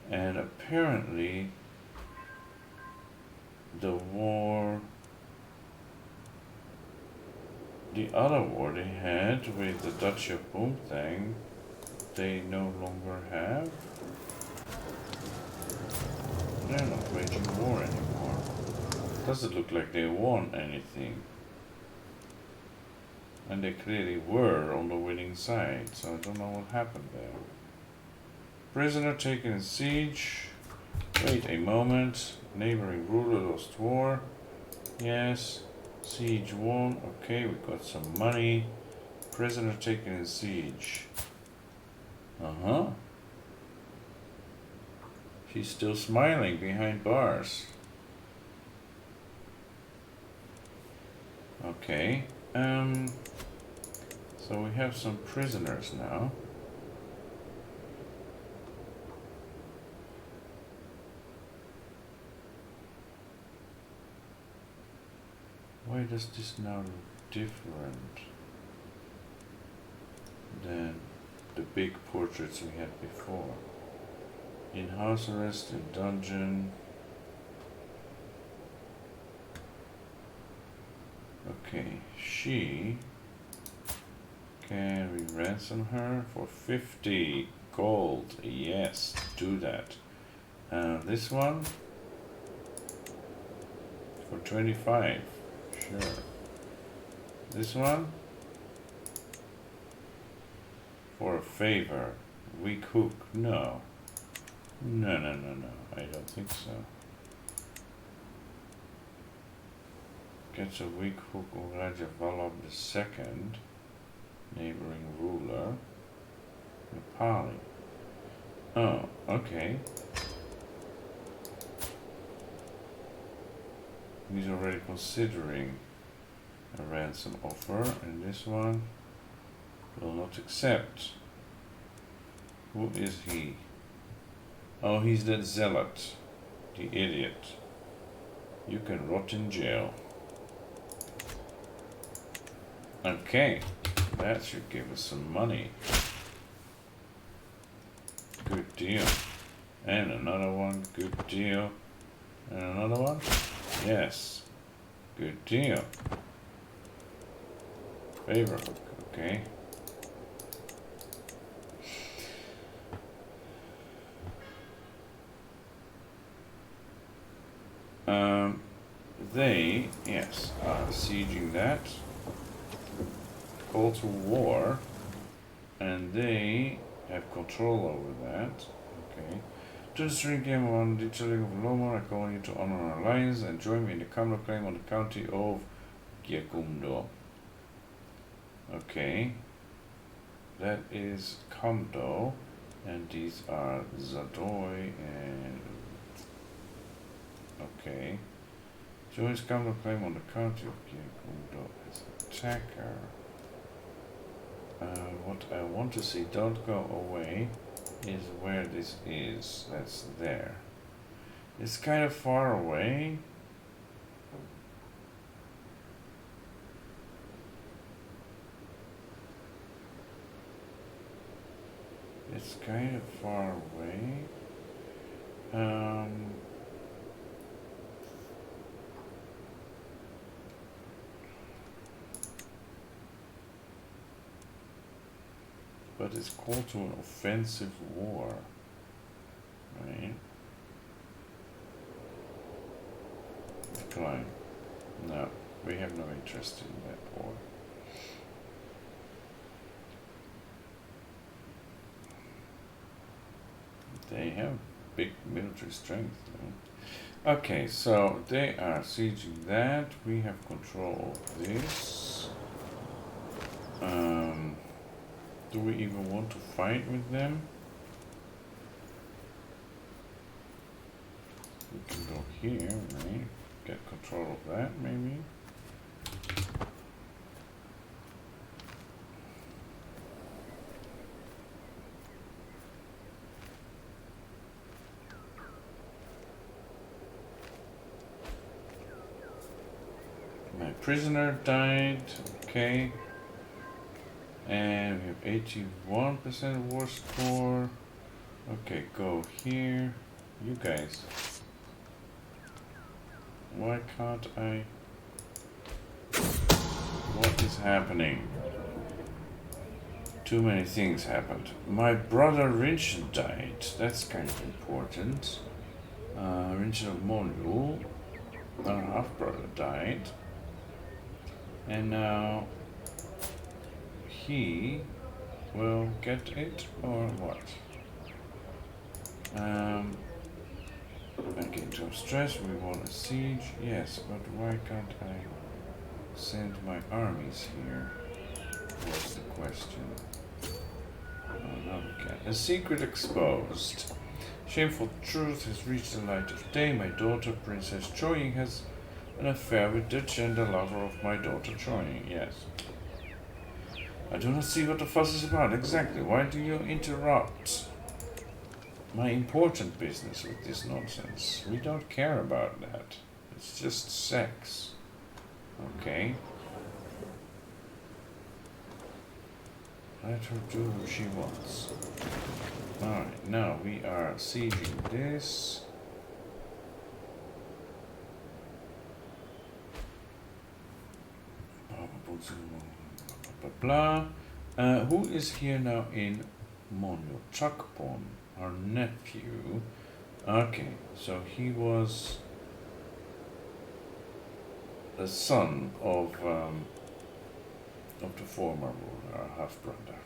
And apparently the war, the other war they had with the Duchy of Boomthang, they no longer have. They're not waging war anymore. Doesn't look like they won anything. And they clearly were on the winning side, so I don't know what happened there. Prisoner taken in siege. Wait a moment. Neighboring ruler lost war. Yes. Siege won. Okay, we got some money. Prisoner taken in siege. Uh-huh. She's still smiling behind bars. Okay. So we have some prisoners now. Why does this now look different than the big portraits we had before? In house arrest, in dungeon. Okay, she. Can we ransom her for 50 gold? Yes, do that. This one for 25. Sure. This one for a favor. Weak hook. No. No. I don't think so. Gets a weak hook on Raja Vallabh II, neighboring ruler, Nepali. Oh, okay. He's already considering a ransom offer, and this one will not accept. Who is he? Oh, he's that zealot, the idiot. You can rot in jail. Okay, that should give us some money. Good deal. And another one, good deal. And another one? Yes. Good deal. Favor hook, okay. They, yes, are sieging that. Call to war. And they have control over that. Okay. To the stream game on the children of Lomar, I call you to honor our alliance and join me in the counter claim on the county of Gyekumdo. Okay. That is Kamdo, and these are Zadoy and... Okay. Joins counter claim on the county of Gyekumdo as attacker. What I want to see, don't go away, is where this is. That's there. It's kind of far away. It's kind of far away. But it's called to an offensive war, right? Decline. No, we have no interest in that war. They have big military strength, though. Okay, so they are sieging that. We have control of this. Do we even want to fight with them? We can go here, right? Get control of that, maybe. My prisoner died, okay. And we have 81% war score. Okay, go here. You guys. Why can't I? What is happening? Too many things happened. My brother Rinchen died. That's kind of important. Rinchen of Monul, our half-brother, died. And now he will get it, or what? I get too stressed, we want a siege, yes, but why can't I send my armies here? What's the question? Oh, no, we can't. A secret exposed. Shameful truth has reached the light of day. My daughter, Princess Choying, has an affair with the gender lover of my daughter Choying, yes. I do not see what the fuss is about. Exactly. Why do you interrupt my important business with this nonsense? We don't care about that. It's just sex. Okay. Let her do what she wants. Alright, now we are sieging this. Blah, blah. Who is here now in Monyo? Chakpon, our nephew. Okay, so he was the son of the former ruler, our half-brother.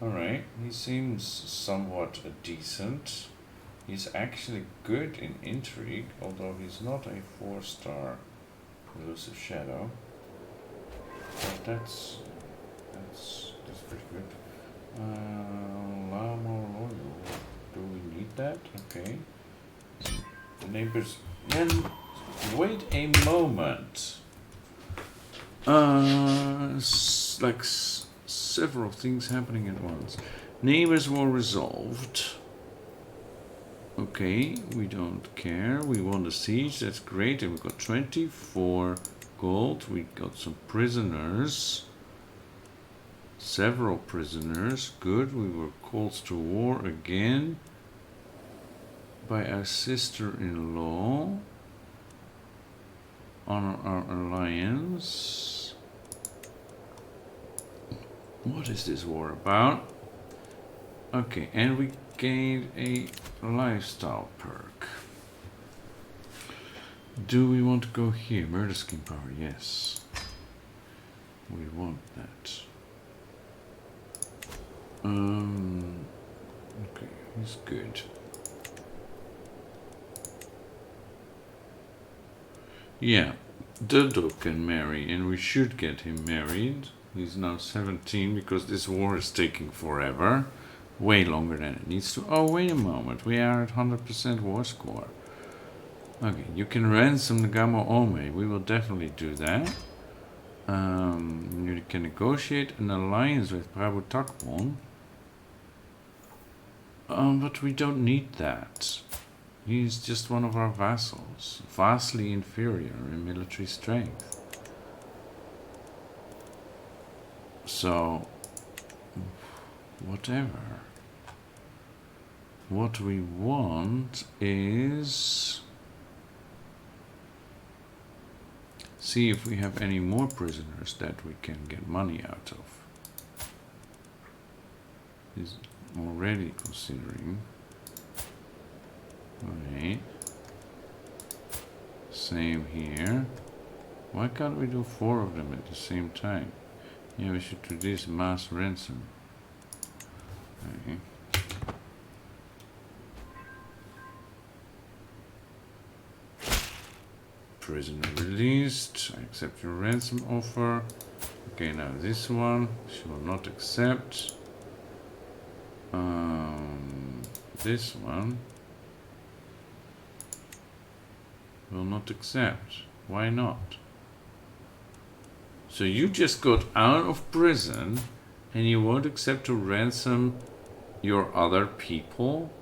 Alright, he seems somewhat decent. He's actually good in intrigue, although he's not a 4-star Elusive shadow. But that's pretty good. Do we need that? Okay. The neighbors. Then wait a moment. Several things happening at once. Neighbors were resolved. Okay, we don't care. We won the siege. That's great. And we got 24 gold. We got some prisoners. Several prisoners. Good. We were called to war again by our sister-in-law on our alliance. What is this war about? Okay, and we gained a lifestyle perk. Do we want to go here? Murder scheme power, yes. We want that. Okay, he's good. Yeah, Dodo can marry, and we should get him married. He's now 17 because this war is taking forever. Way longer than it needs to. Oh, wait a moment. We are at 100% war score. Okay, you can ransom the Gamo Ome. We will definitely do that. You can negotiate an alliance with Prabhu Takpon. But we don't need that. He's just one of our vassals. Vastly inferior in military strength. So, whatever. What we want is see if we have any more prisoners that we can get money out of. He's already considering. Alright. Same here. Why can't we do 4 of them at the same time? Yeah, we should do this mass ransom. Okay. Prisoner released. I accept your ransom offer. Okay, now this one she will not accept. This one will not accept. Why not? So you just got out of prison and you won't accept to ransom your other people?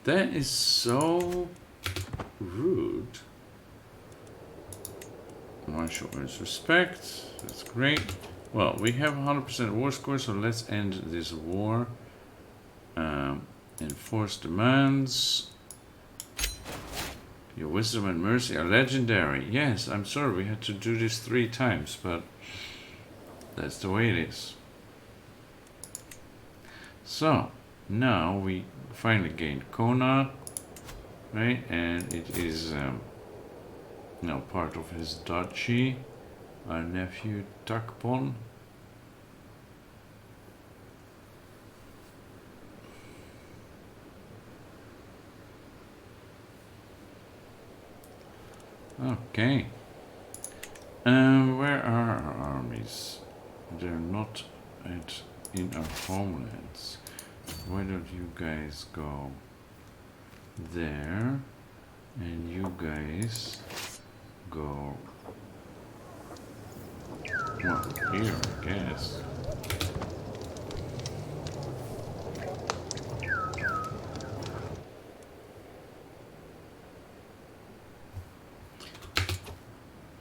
That is so rude. One show his respect. That's great. Well, we have 100% war score, so let's end this war. Enforce demands. Your wisdom and mercy are legendary. Yes, I'm sorry we had to do this 3 times, but that's the way it is. So, now we finally gained Kona, right? And it is now part of his duchy. Our nephew Takpon. Okay. Where are our armies? They're not in our homelands. Why don't you guys go there? And you guys go, well, here, I guess.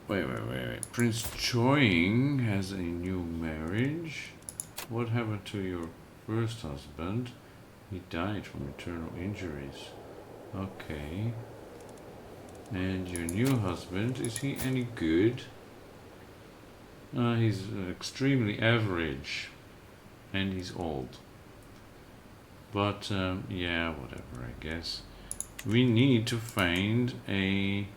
Wait. Prince Choying has a new marriage. What happened to your first husband? He died from internal injuries. Okay. And your new husband, is he any good? He's extremely average. And he's old. But, yeah, whatever, I guess. We need to find a...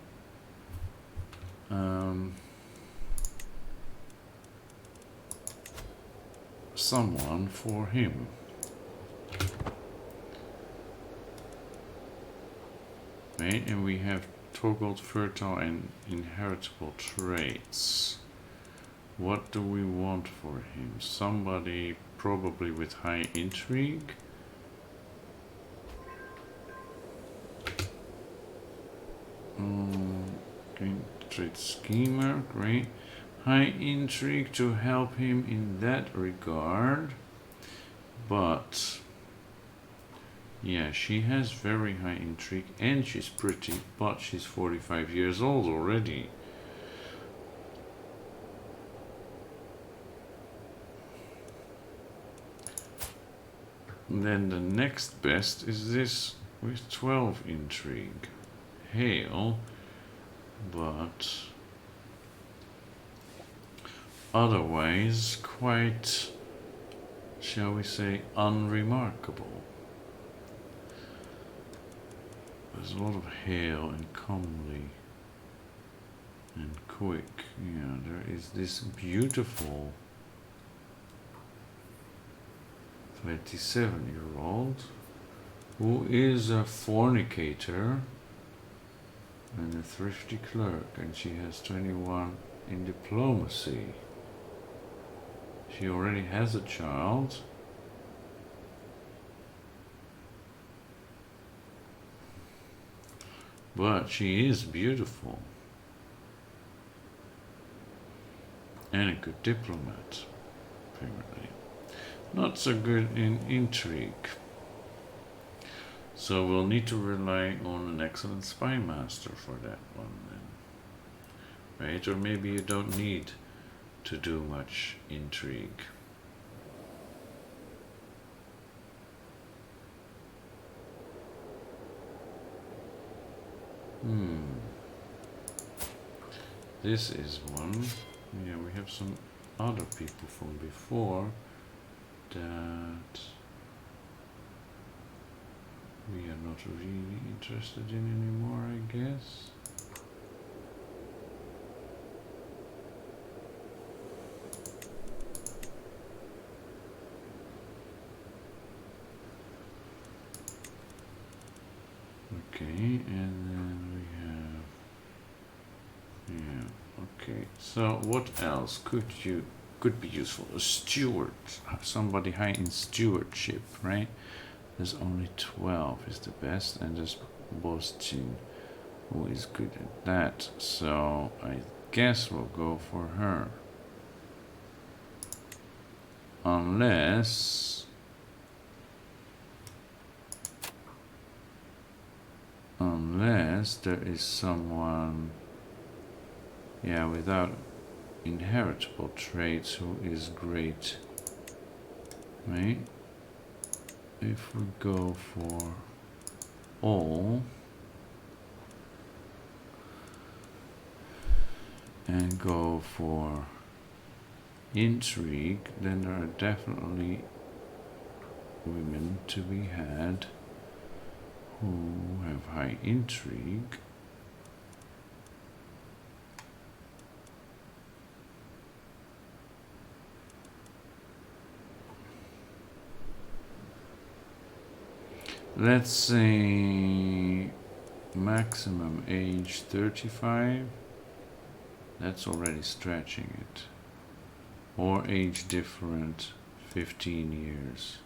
someone for him. Right, and we have toggled fertile and inheritable traits. What do we want for him? Somebody probably with high intrigue. Green trait schemer, great. High intrigue to help him in that regard. But yeah, she has very high intrigue and she's pretty, but she's 45 years old already. And then the next best is this with 12 intrigue. Hail, but otherwise quite, shall we say, unremarkable. There's a lot of hail and comely and quick. Yeah, there is this beautiful 27-year-old who is a fornicator and a thrifty clerk, and she has 21 in diplomacy. She already has a child. But she is beautiful. And a good diplomat, apparently. Not so good in intrigue. So we'll need to rely on an excellent spy master for that one then. Right? Or maybe you don't need to do much intrigue. This is one. Yeah, we have some other people from before that we are not really interested in anymore, I guess. Okay, and then we have, yeah, okay. So what else could be useful? A steward, somebody high in stewardship, right? There's only 12 is the best, and there's Bostin, who is good at that. So I guess we'll go for her. Unless there is someone, yeah, without inheritable traits who is great, right? If we go for all and go for intrigue, then there are definitely women to be had who have high intrigue. Let's say maximum age 35. That's already stretching it. Or age different 15 years.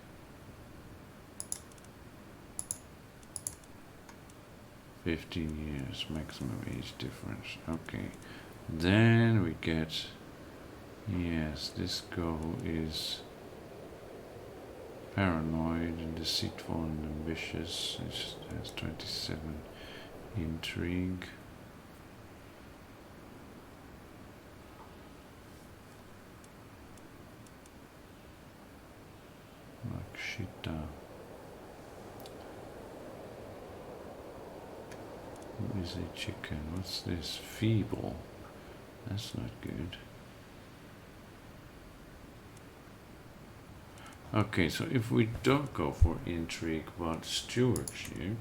Maximum age difference. Okay. Then we get, yes, this girl who is paranoid and deceitful and ambitious. It has 27 intrigue. Lakshita. Who is a chicken? What's this? Feeble. That's not good. Okay, so if we don't go for intrigue but stewardship,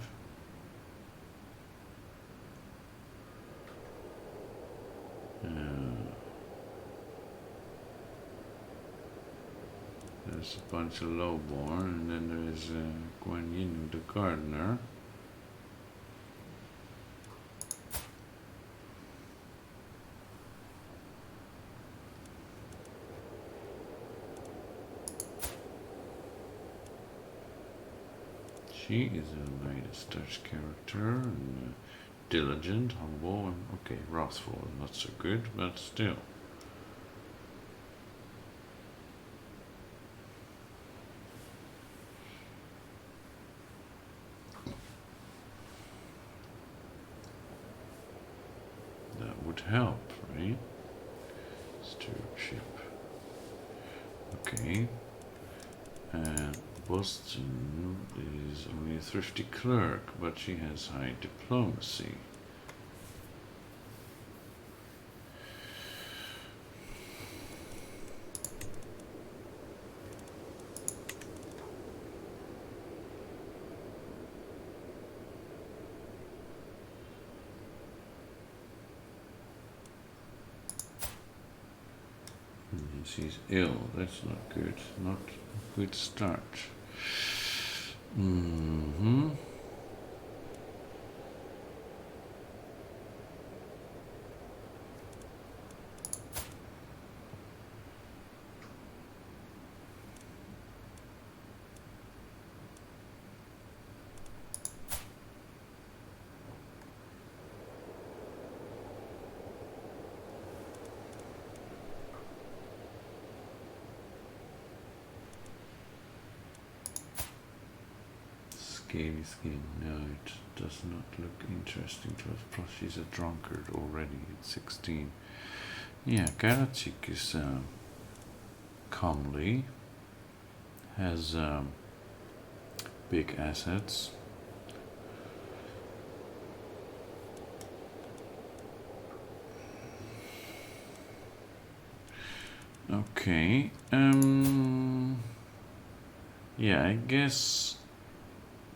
there's a bunch of lowborn, and then there's Guan Yin, the gardener. She is a latest Dutch character, and diligent, humble, and okay, wrathful is not so good, but still. That would help, right? Stewardship. Okay. And Boston is only a thrifty clerk, but she has high diplomacy. She's ill. That's not good. Not a good start. Scaly skin. No, it does not look interesting to us. Plus, she's a drunkard already at 16. Yeah, Karachik is comely, has big assets. Okay. Yeah, I guess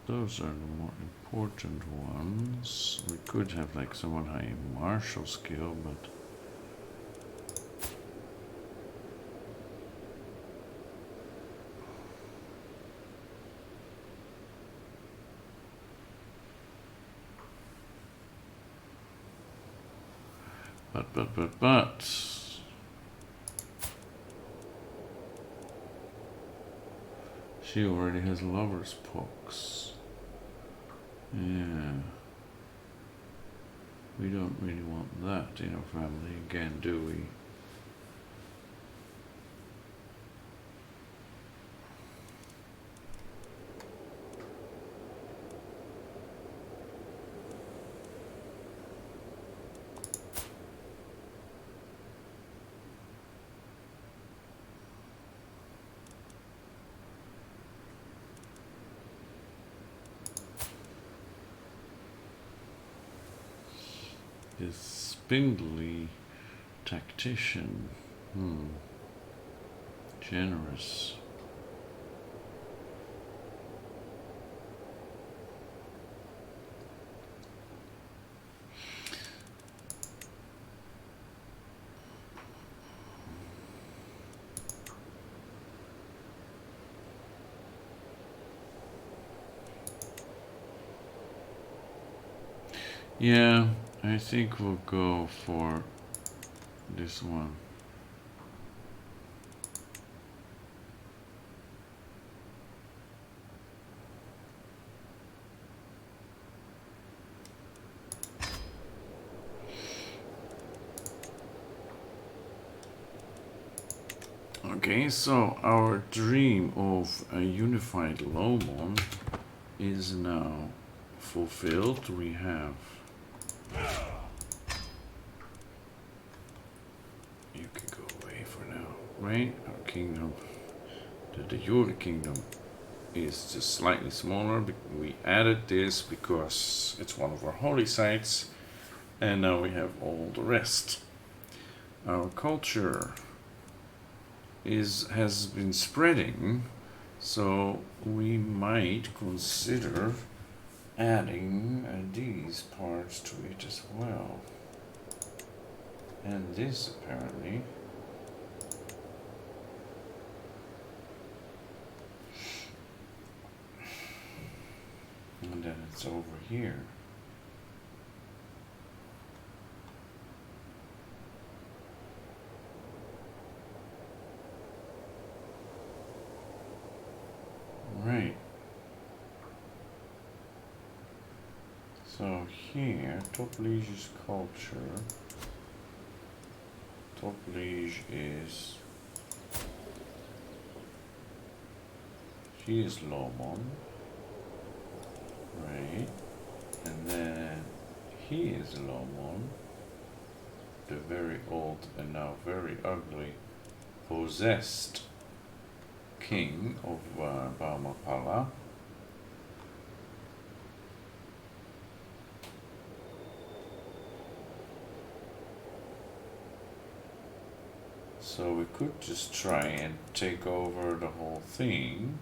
those are the more important ones. We could have like someone high in martial skill, but she already has lover's pox. Yeah. We don't really want that in our family again, do we? This spindly tactician. Generous. Yeah, I think we'll go for this one. Okay, so our dream of a unified Lomon is now fulfilled. We have you can go away for now, right? Our kingdom, the jure kingdom, is just slightly smaller. We added this because it's one of our holy sites, and now we have all the rest. Our culture has been spreading, so we might consider adding these parts to it as well. And this apparently. then it's over here. Right. So here, Top Liege's culture. Top Liege is... She is Lomon. Right. And then he is Lomon. The very old and now very ugly possessed king of Baumapala. So we could just try and take over the whole thing.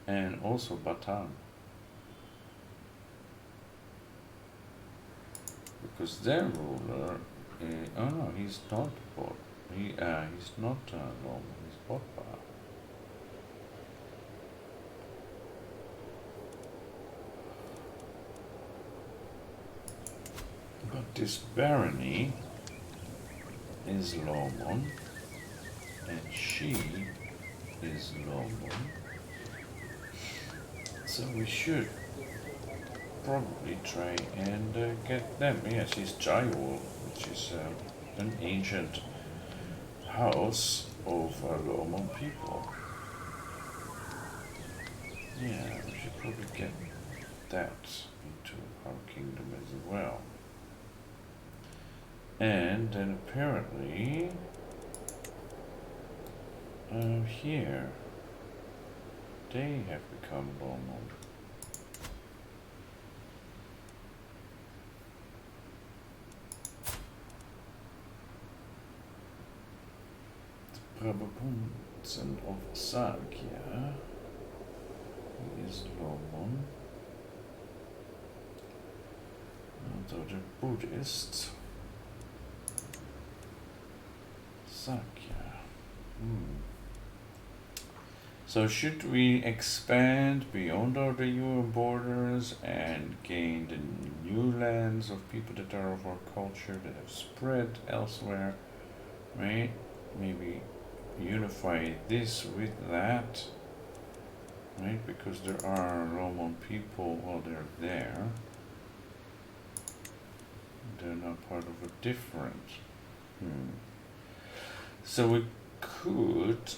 And also Bataan. Because their ruler, oh no, he's not Bot. He's not Loma, he's Botba. But this barony is Lomon, and she is Lomon. So we should probably try and get them. Yes, he's Jure, which is an ancient house of Lomon people. Yeah, we should probably get that into our kingdom as well. And then apparently here they have become Lomon. Prabhupada of Sakya is Lomon. So the Buddhists. Sakya. So should we expand beyond our Jure borders and gain the new lands of people that are of our culture that have spread elsewhere, right? Maybe unify this with that, right? Because there are Roman people, well, they're there. They're not part of a different. So we could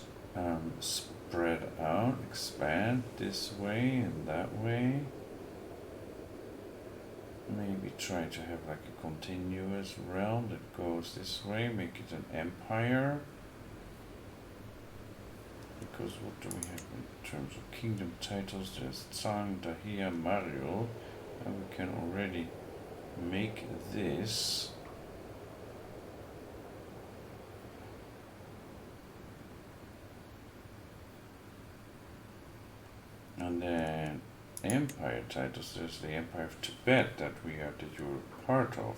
spread out, expand this way and that way. Maybe try to have like a continuous realm that goes this way, make it an empire. Because what do we have in terms of kingdom titles? There's Tsang, Dahia, Mario, and we can already make this. And then empire titles, there's the Empire of Tibet that we are the Jure part of.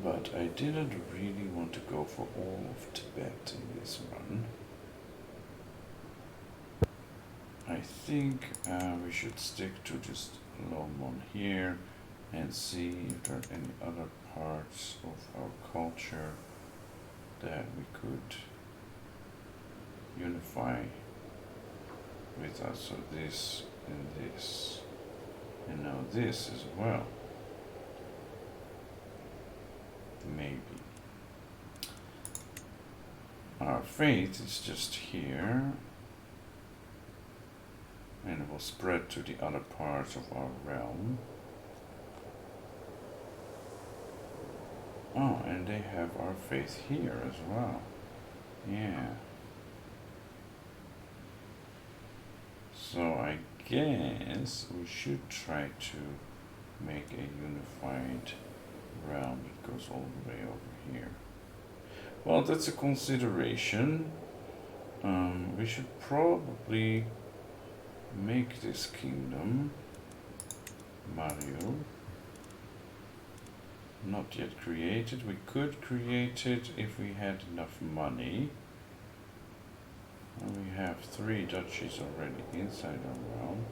But I didn't really want to go for all of Tibet in this run. I think we should stick to just Lomon here and see if there are any other parts of our culture that we could unify with us. So this and this, and now this as well. Maybe. Our faith is just here, and it will spread to the other parts of our realm. Oh, and they have our faith here as well. Yeah. So I guess we should try to make a unified realm that goes all the way over here. Well, that's a consideration. We should probably make this kingdom Mario not yet created. We could create it if we had enough money. And we have 3 duchies already inside our realm.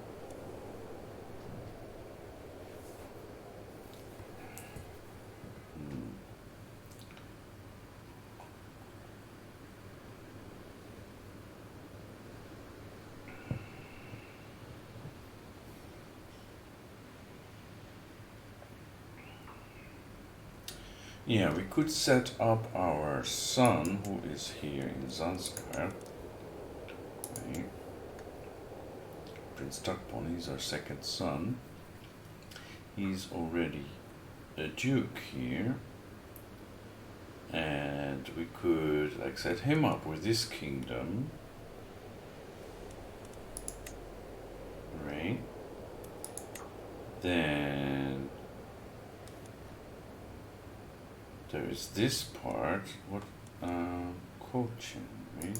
Yeah, we could set up our son, who is here in Zanskar. Okay. Prince Takpon, he's our second son. He's already a duke here. And we could like set him up with this kingdom. Right? Then there is this part, what, Cochin, right?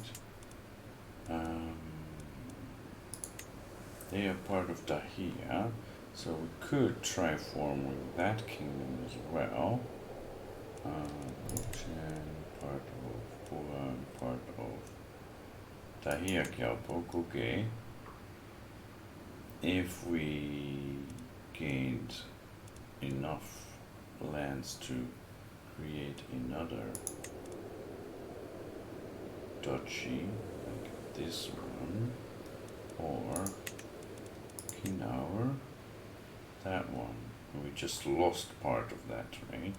They are part of Dahia, so we could try form with that kingdom as well. Cochin, part of Puan, part of Dahia Gyalpo, Koge. If we gained enough lands to create another duchy, like this one, or Kinaur, that one. We just lost part of that, right?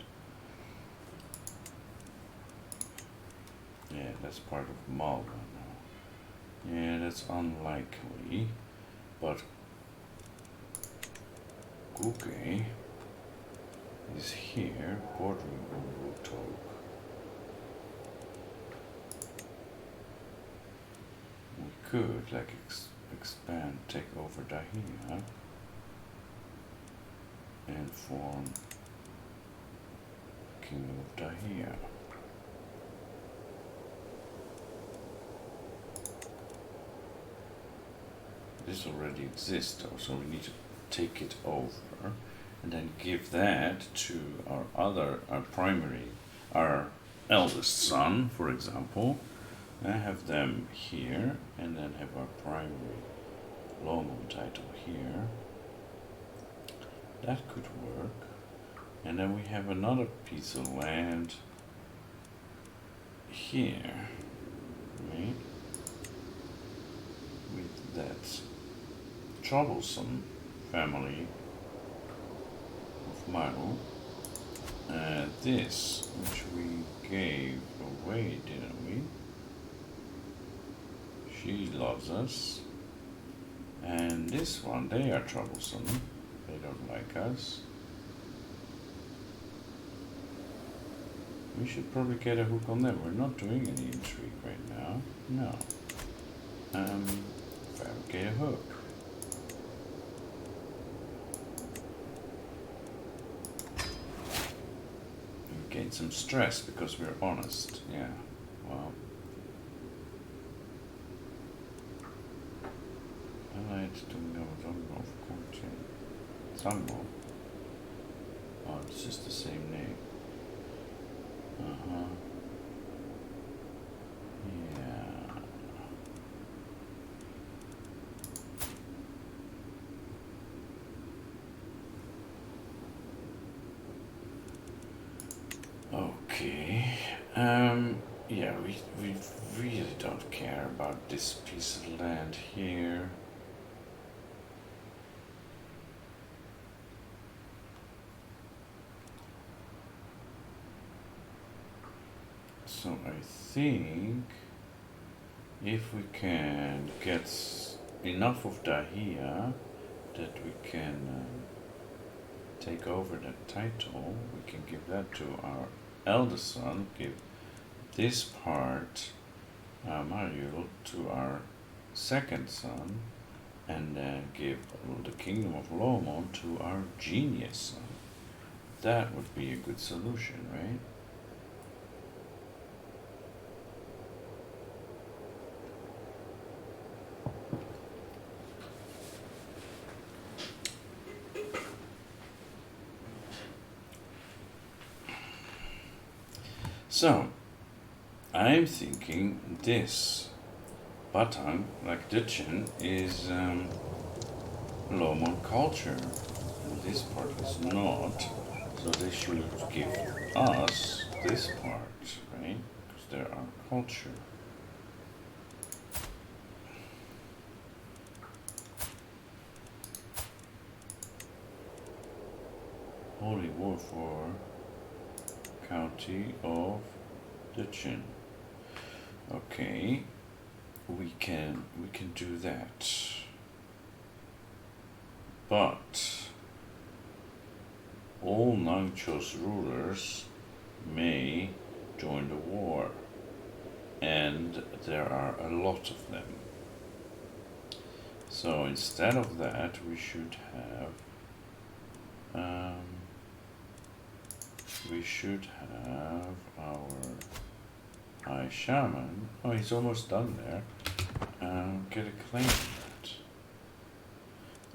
Yeah, that's part of Malwa now. Yeah, that's unlikely, but Guge is here, bordering on Rutok. We could like expand, take over Dahia, and form Kingdom of Dahia. This already exists, so we need to take it over and then give that to our primary, our eldest son, for example. I have them here, and then have our primary Lomon title here. That could work. And then we have another piece of land here, right? With that troublesome family of Maru. This, which we gave away, didn't we? She loves us. And this one, they are troublesome. They don't like us. We should probably get a hook on them. We're not doing any intrigue right now. No. Fabricate a hook. We gain some stress because we're honest. Yeah. Well. Allied to Zongo of Coaching. Zango. Oh, it's just the same name. Yeah. Okay. Yeah, we really don't care about this piece of land here. So I think if we can get enough of Dahia that we can take over that title, we can give that to our eldest son, give this part, Mariul, to our second son, and then give the Kingdom of Lomon to our genius son. That would be a good solution, right? So, I'm thinking this Batang, like Ditchin, is Lomon culture, and this part is not. So they should give us this part, right? Because they're our culture. Holy War for County of Ditchin. Okay, we can do that. But all Nangcho's rulers may join the war, and there are a lot of them. So instead of that, we should have our high shaman. Oh, he's almost done there. Get a claim on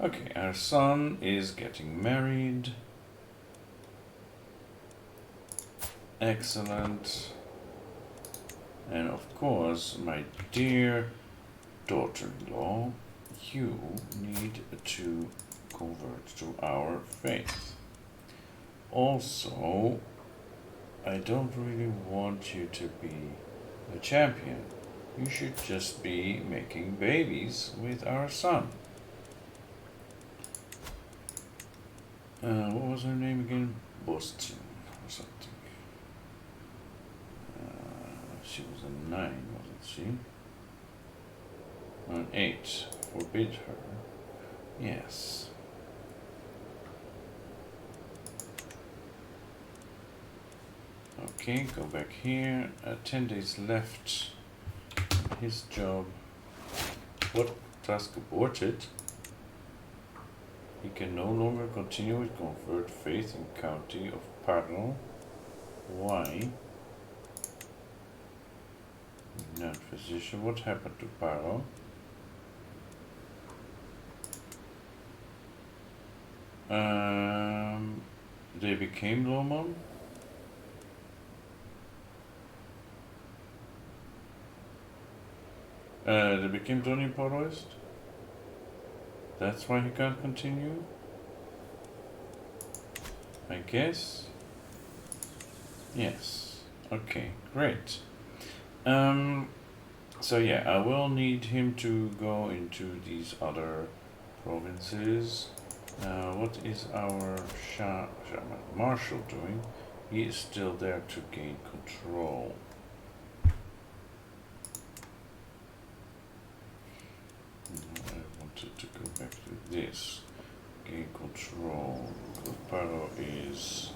that. Okay, our son is getting married. Excellent. And of course, my dear daughter-in-law, you need to convert to our faith. Also, I don't really want you to be a champion. You should just be making babies with our son. What was her name again? Boston or something. She was a 9, wasn't she? An 8. Forbid her. Yes. Okay, go back here. 10 days left. His job. What? Task aborted? He can no longer continue with convert faith in county of Paro. Why? Not physician. What happened to Paro? They became Lomon? They became Johnny Paroist? That's why he can't continue? I guess? Yes. Okay, great. So yeah, I will need him to go into these other provinces. What is our Marshal doing? He is still there to gain control. I wanted to go back to this. Gain control. Paro is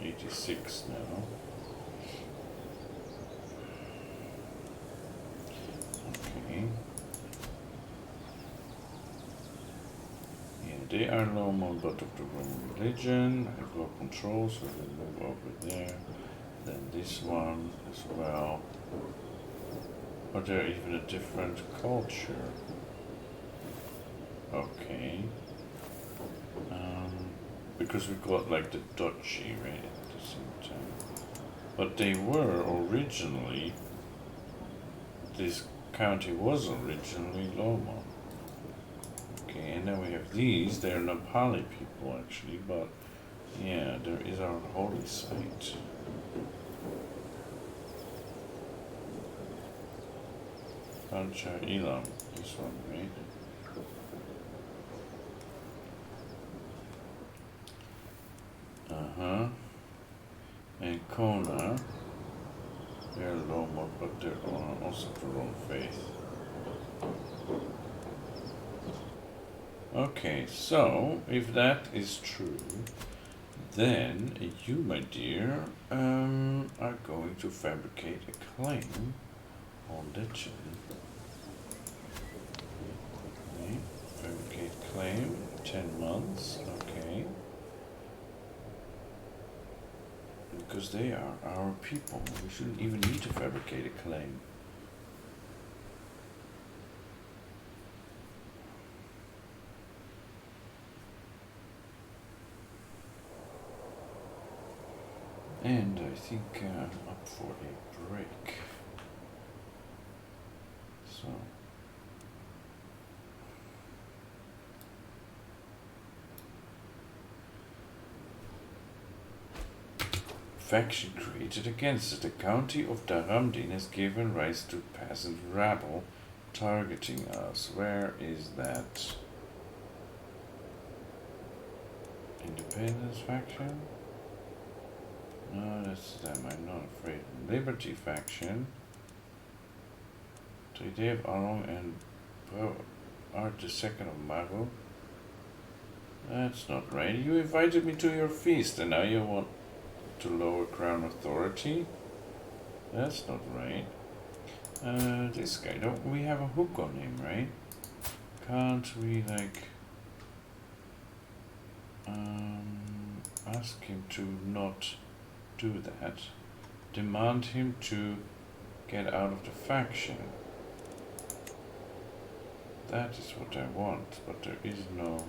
86 now. Okay. Yeah, they are Lomon but of the Roman religion. I have low control, so they move over there. Then this one as well. Or they're even a different culture. Okay. Because we got like the duchy, right, at the same time. But they were originally, this county was originally Lomon. Okay, and then we have these, they're Nepali people actually, but yeah, there is our holy site. Pancha Ilam, this one, right? And Kona, they're Lomon, but they're also their own faith. Okay, so if that is true, then you, my dear, are going to fabricate a claim on Ditchin. Okay. Fabricate claim, 10 months, okay. Because they are our people. We shouldn't even need to fabricate a claim. And I think I'm up for a break. So faction created against it. The county of Daramdin has given rise to peasant rabble targeting us. Where is that? Independence faction? No, that's them. I'm not afraid. Liberty faction. Today of Arong and Art the Second of Mago. That's not right. You invited me to your feast and now you want to lower crown authority? That's not right. This guy, don't we have a hook on him, right? Can't we like ask him to not do that? Demand him to get out of the faction. That is what I want, but there is no...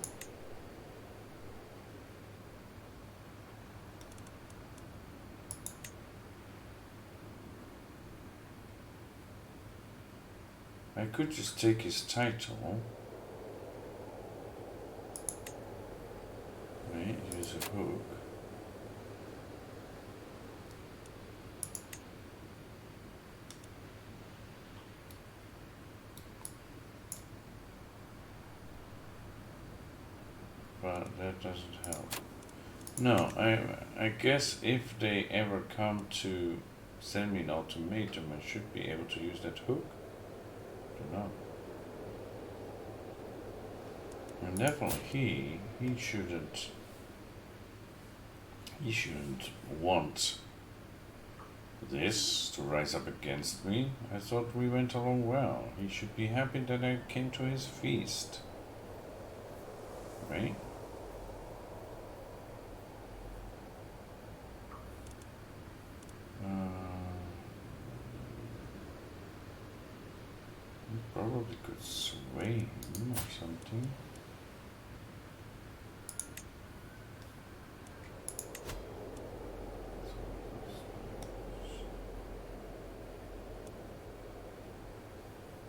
I could just take his title, right, use a hook, but that doesn't help. No, I guess if they ever come to send me an ultimatum, I should be able to use that hook. No. And definitely he shouldn't want this to rise up against me. I thought we went along well. He should be happy that I came to his feast. Right? Probably could sway him or something.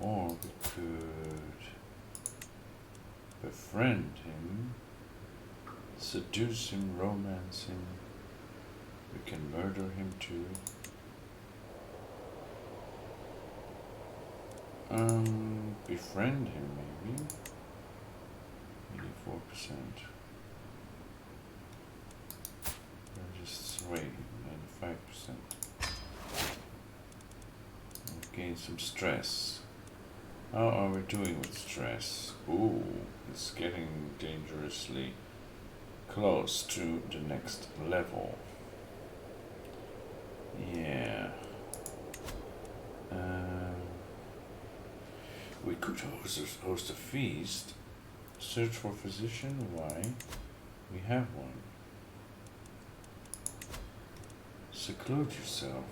Or we could befriend him, seduce him, romance him. We can murder him too. Befriend him maybe. 84%. Or just sway him, 95%. And gain some stress. How are we doing with stress? Ooh, it's getting dangerously close to the next level. Yeah. We could host a feast. Search for physician. Why? We have one. Seclude yourself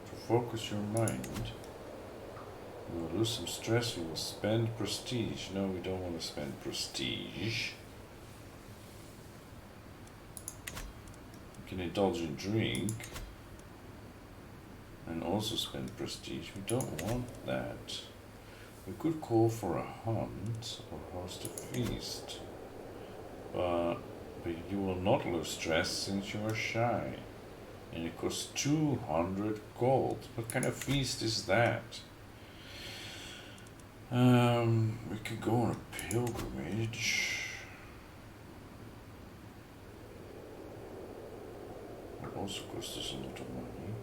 to focus your mind. You will lose some stress. You will spend prestige. No, we don't want to spend prestige. You can indulge in drink and also spend prestige. We don't want that. We could call for a hunt or host a feast, but you will not lose stress since you are shy, and it costs 200 gold. What kind of feast is that? We could go on a pilgrimage. It also costs us a lot of money.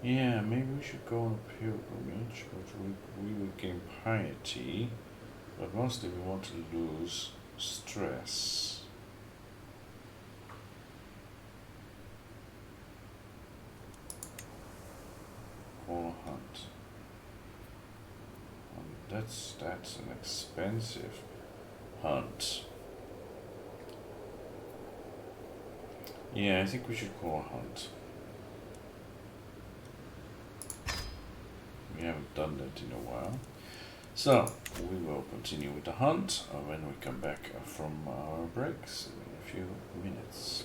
Yeah, maybe we should go on a pilgrimage, but we would gain piety, but mostly we want to lose stress. Call a hunt. That's an expensive hunt. Yeah, I think we should call a hunt. We haven't done that in a while. So, we will continue with the hunt when we come back from our breaks in a few minutes.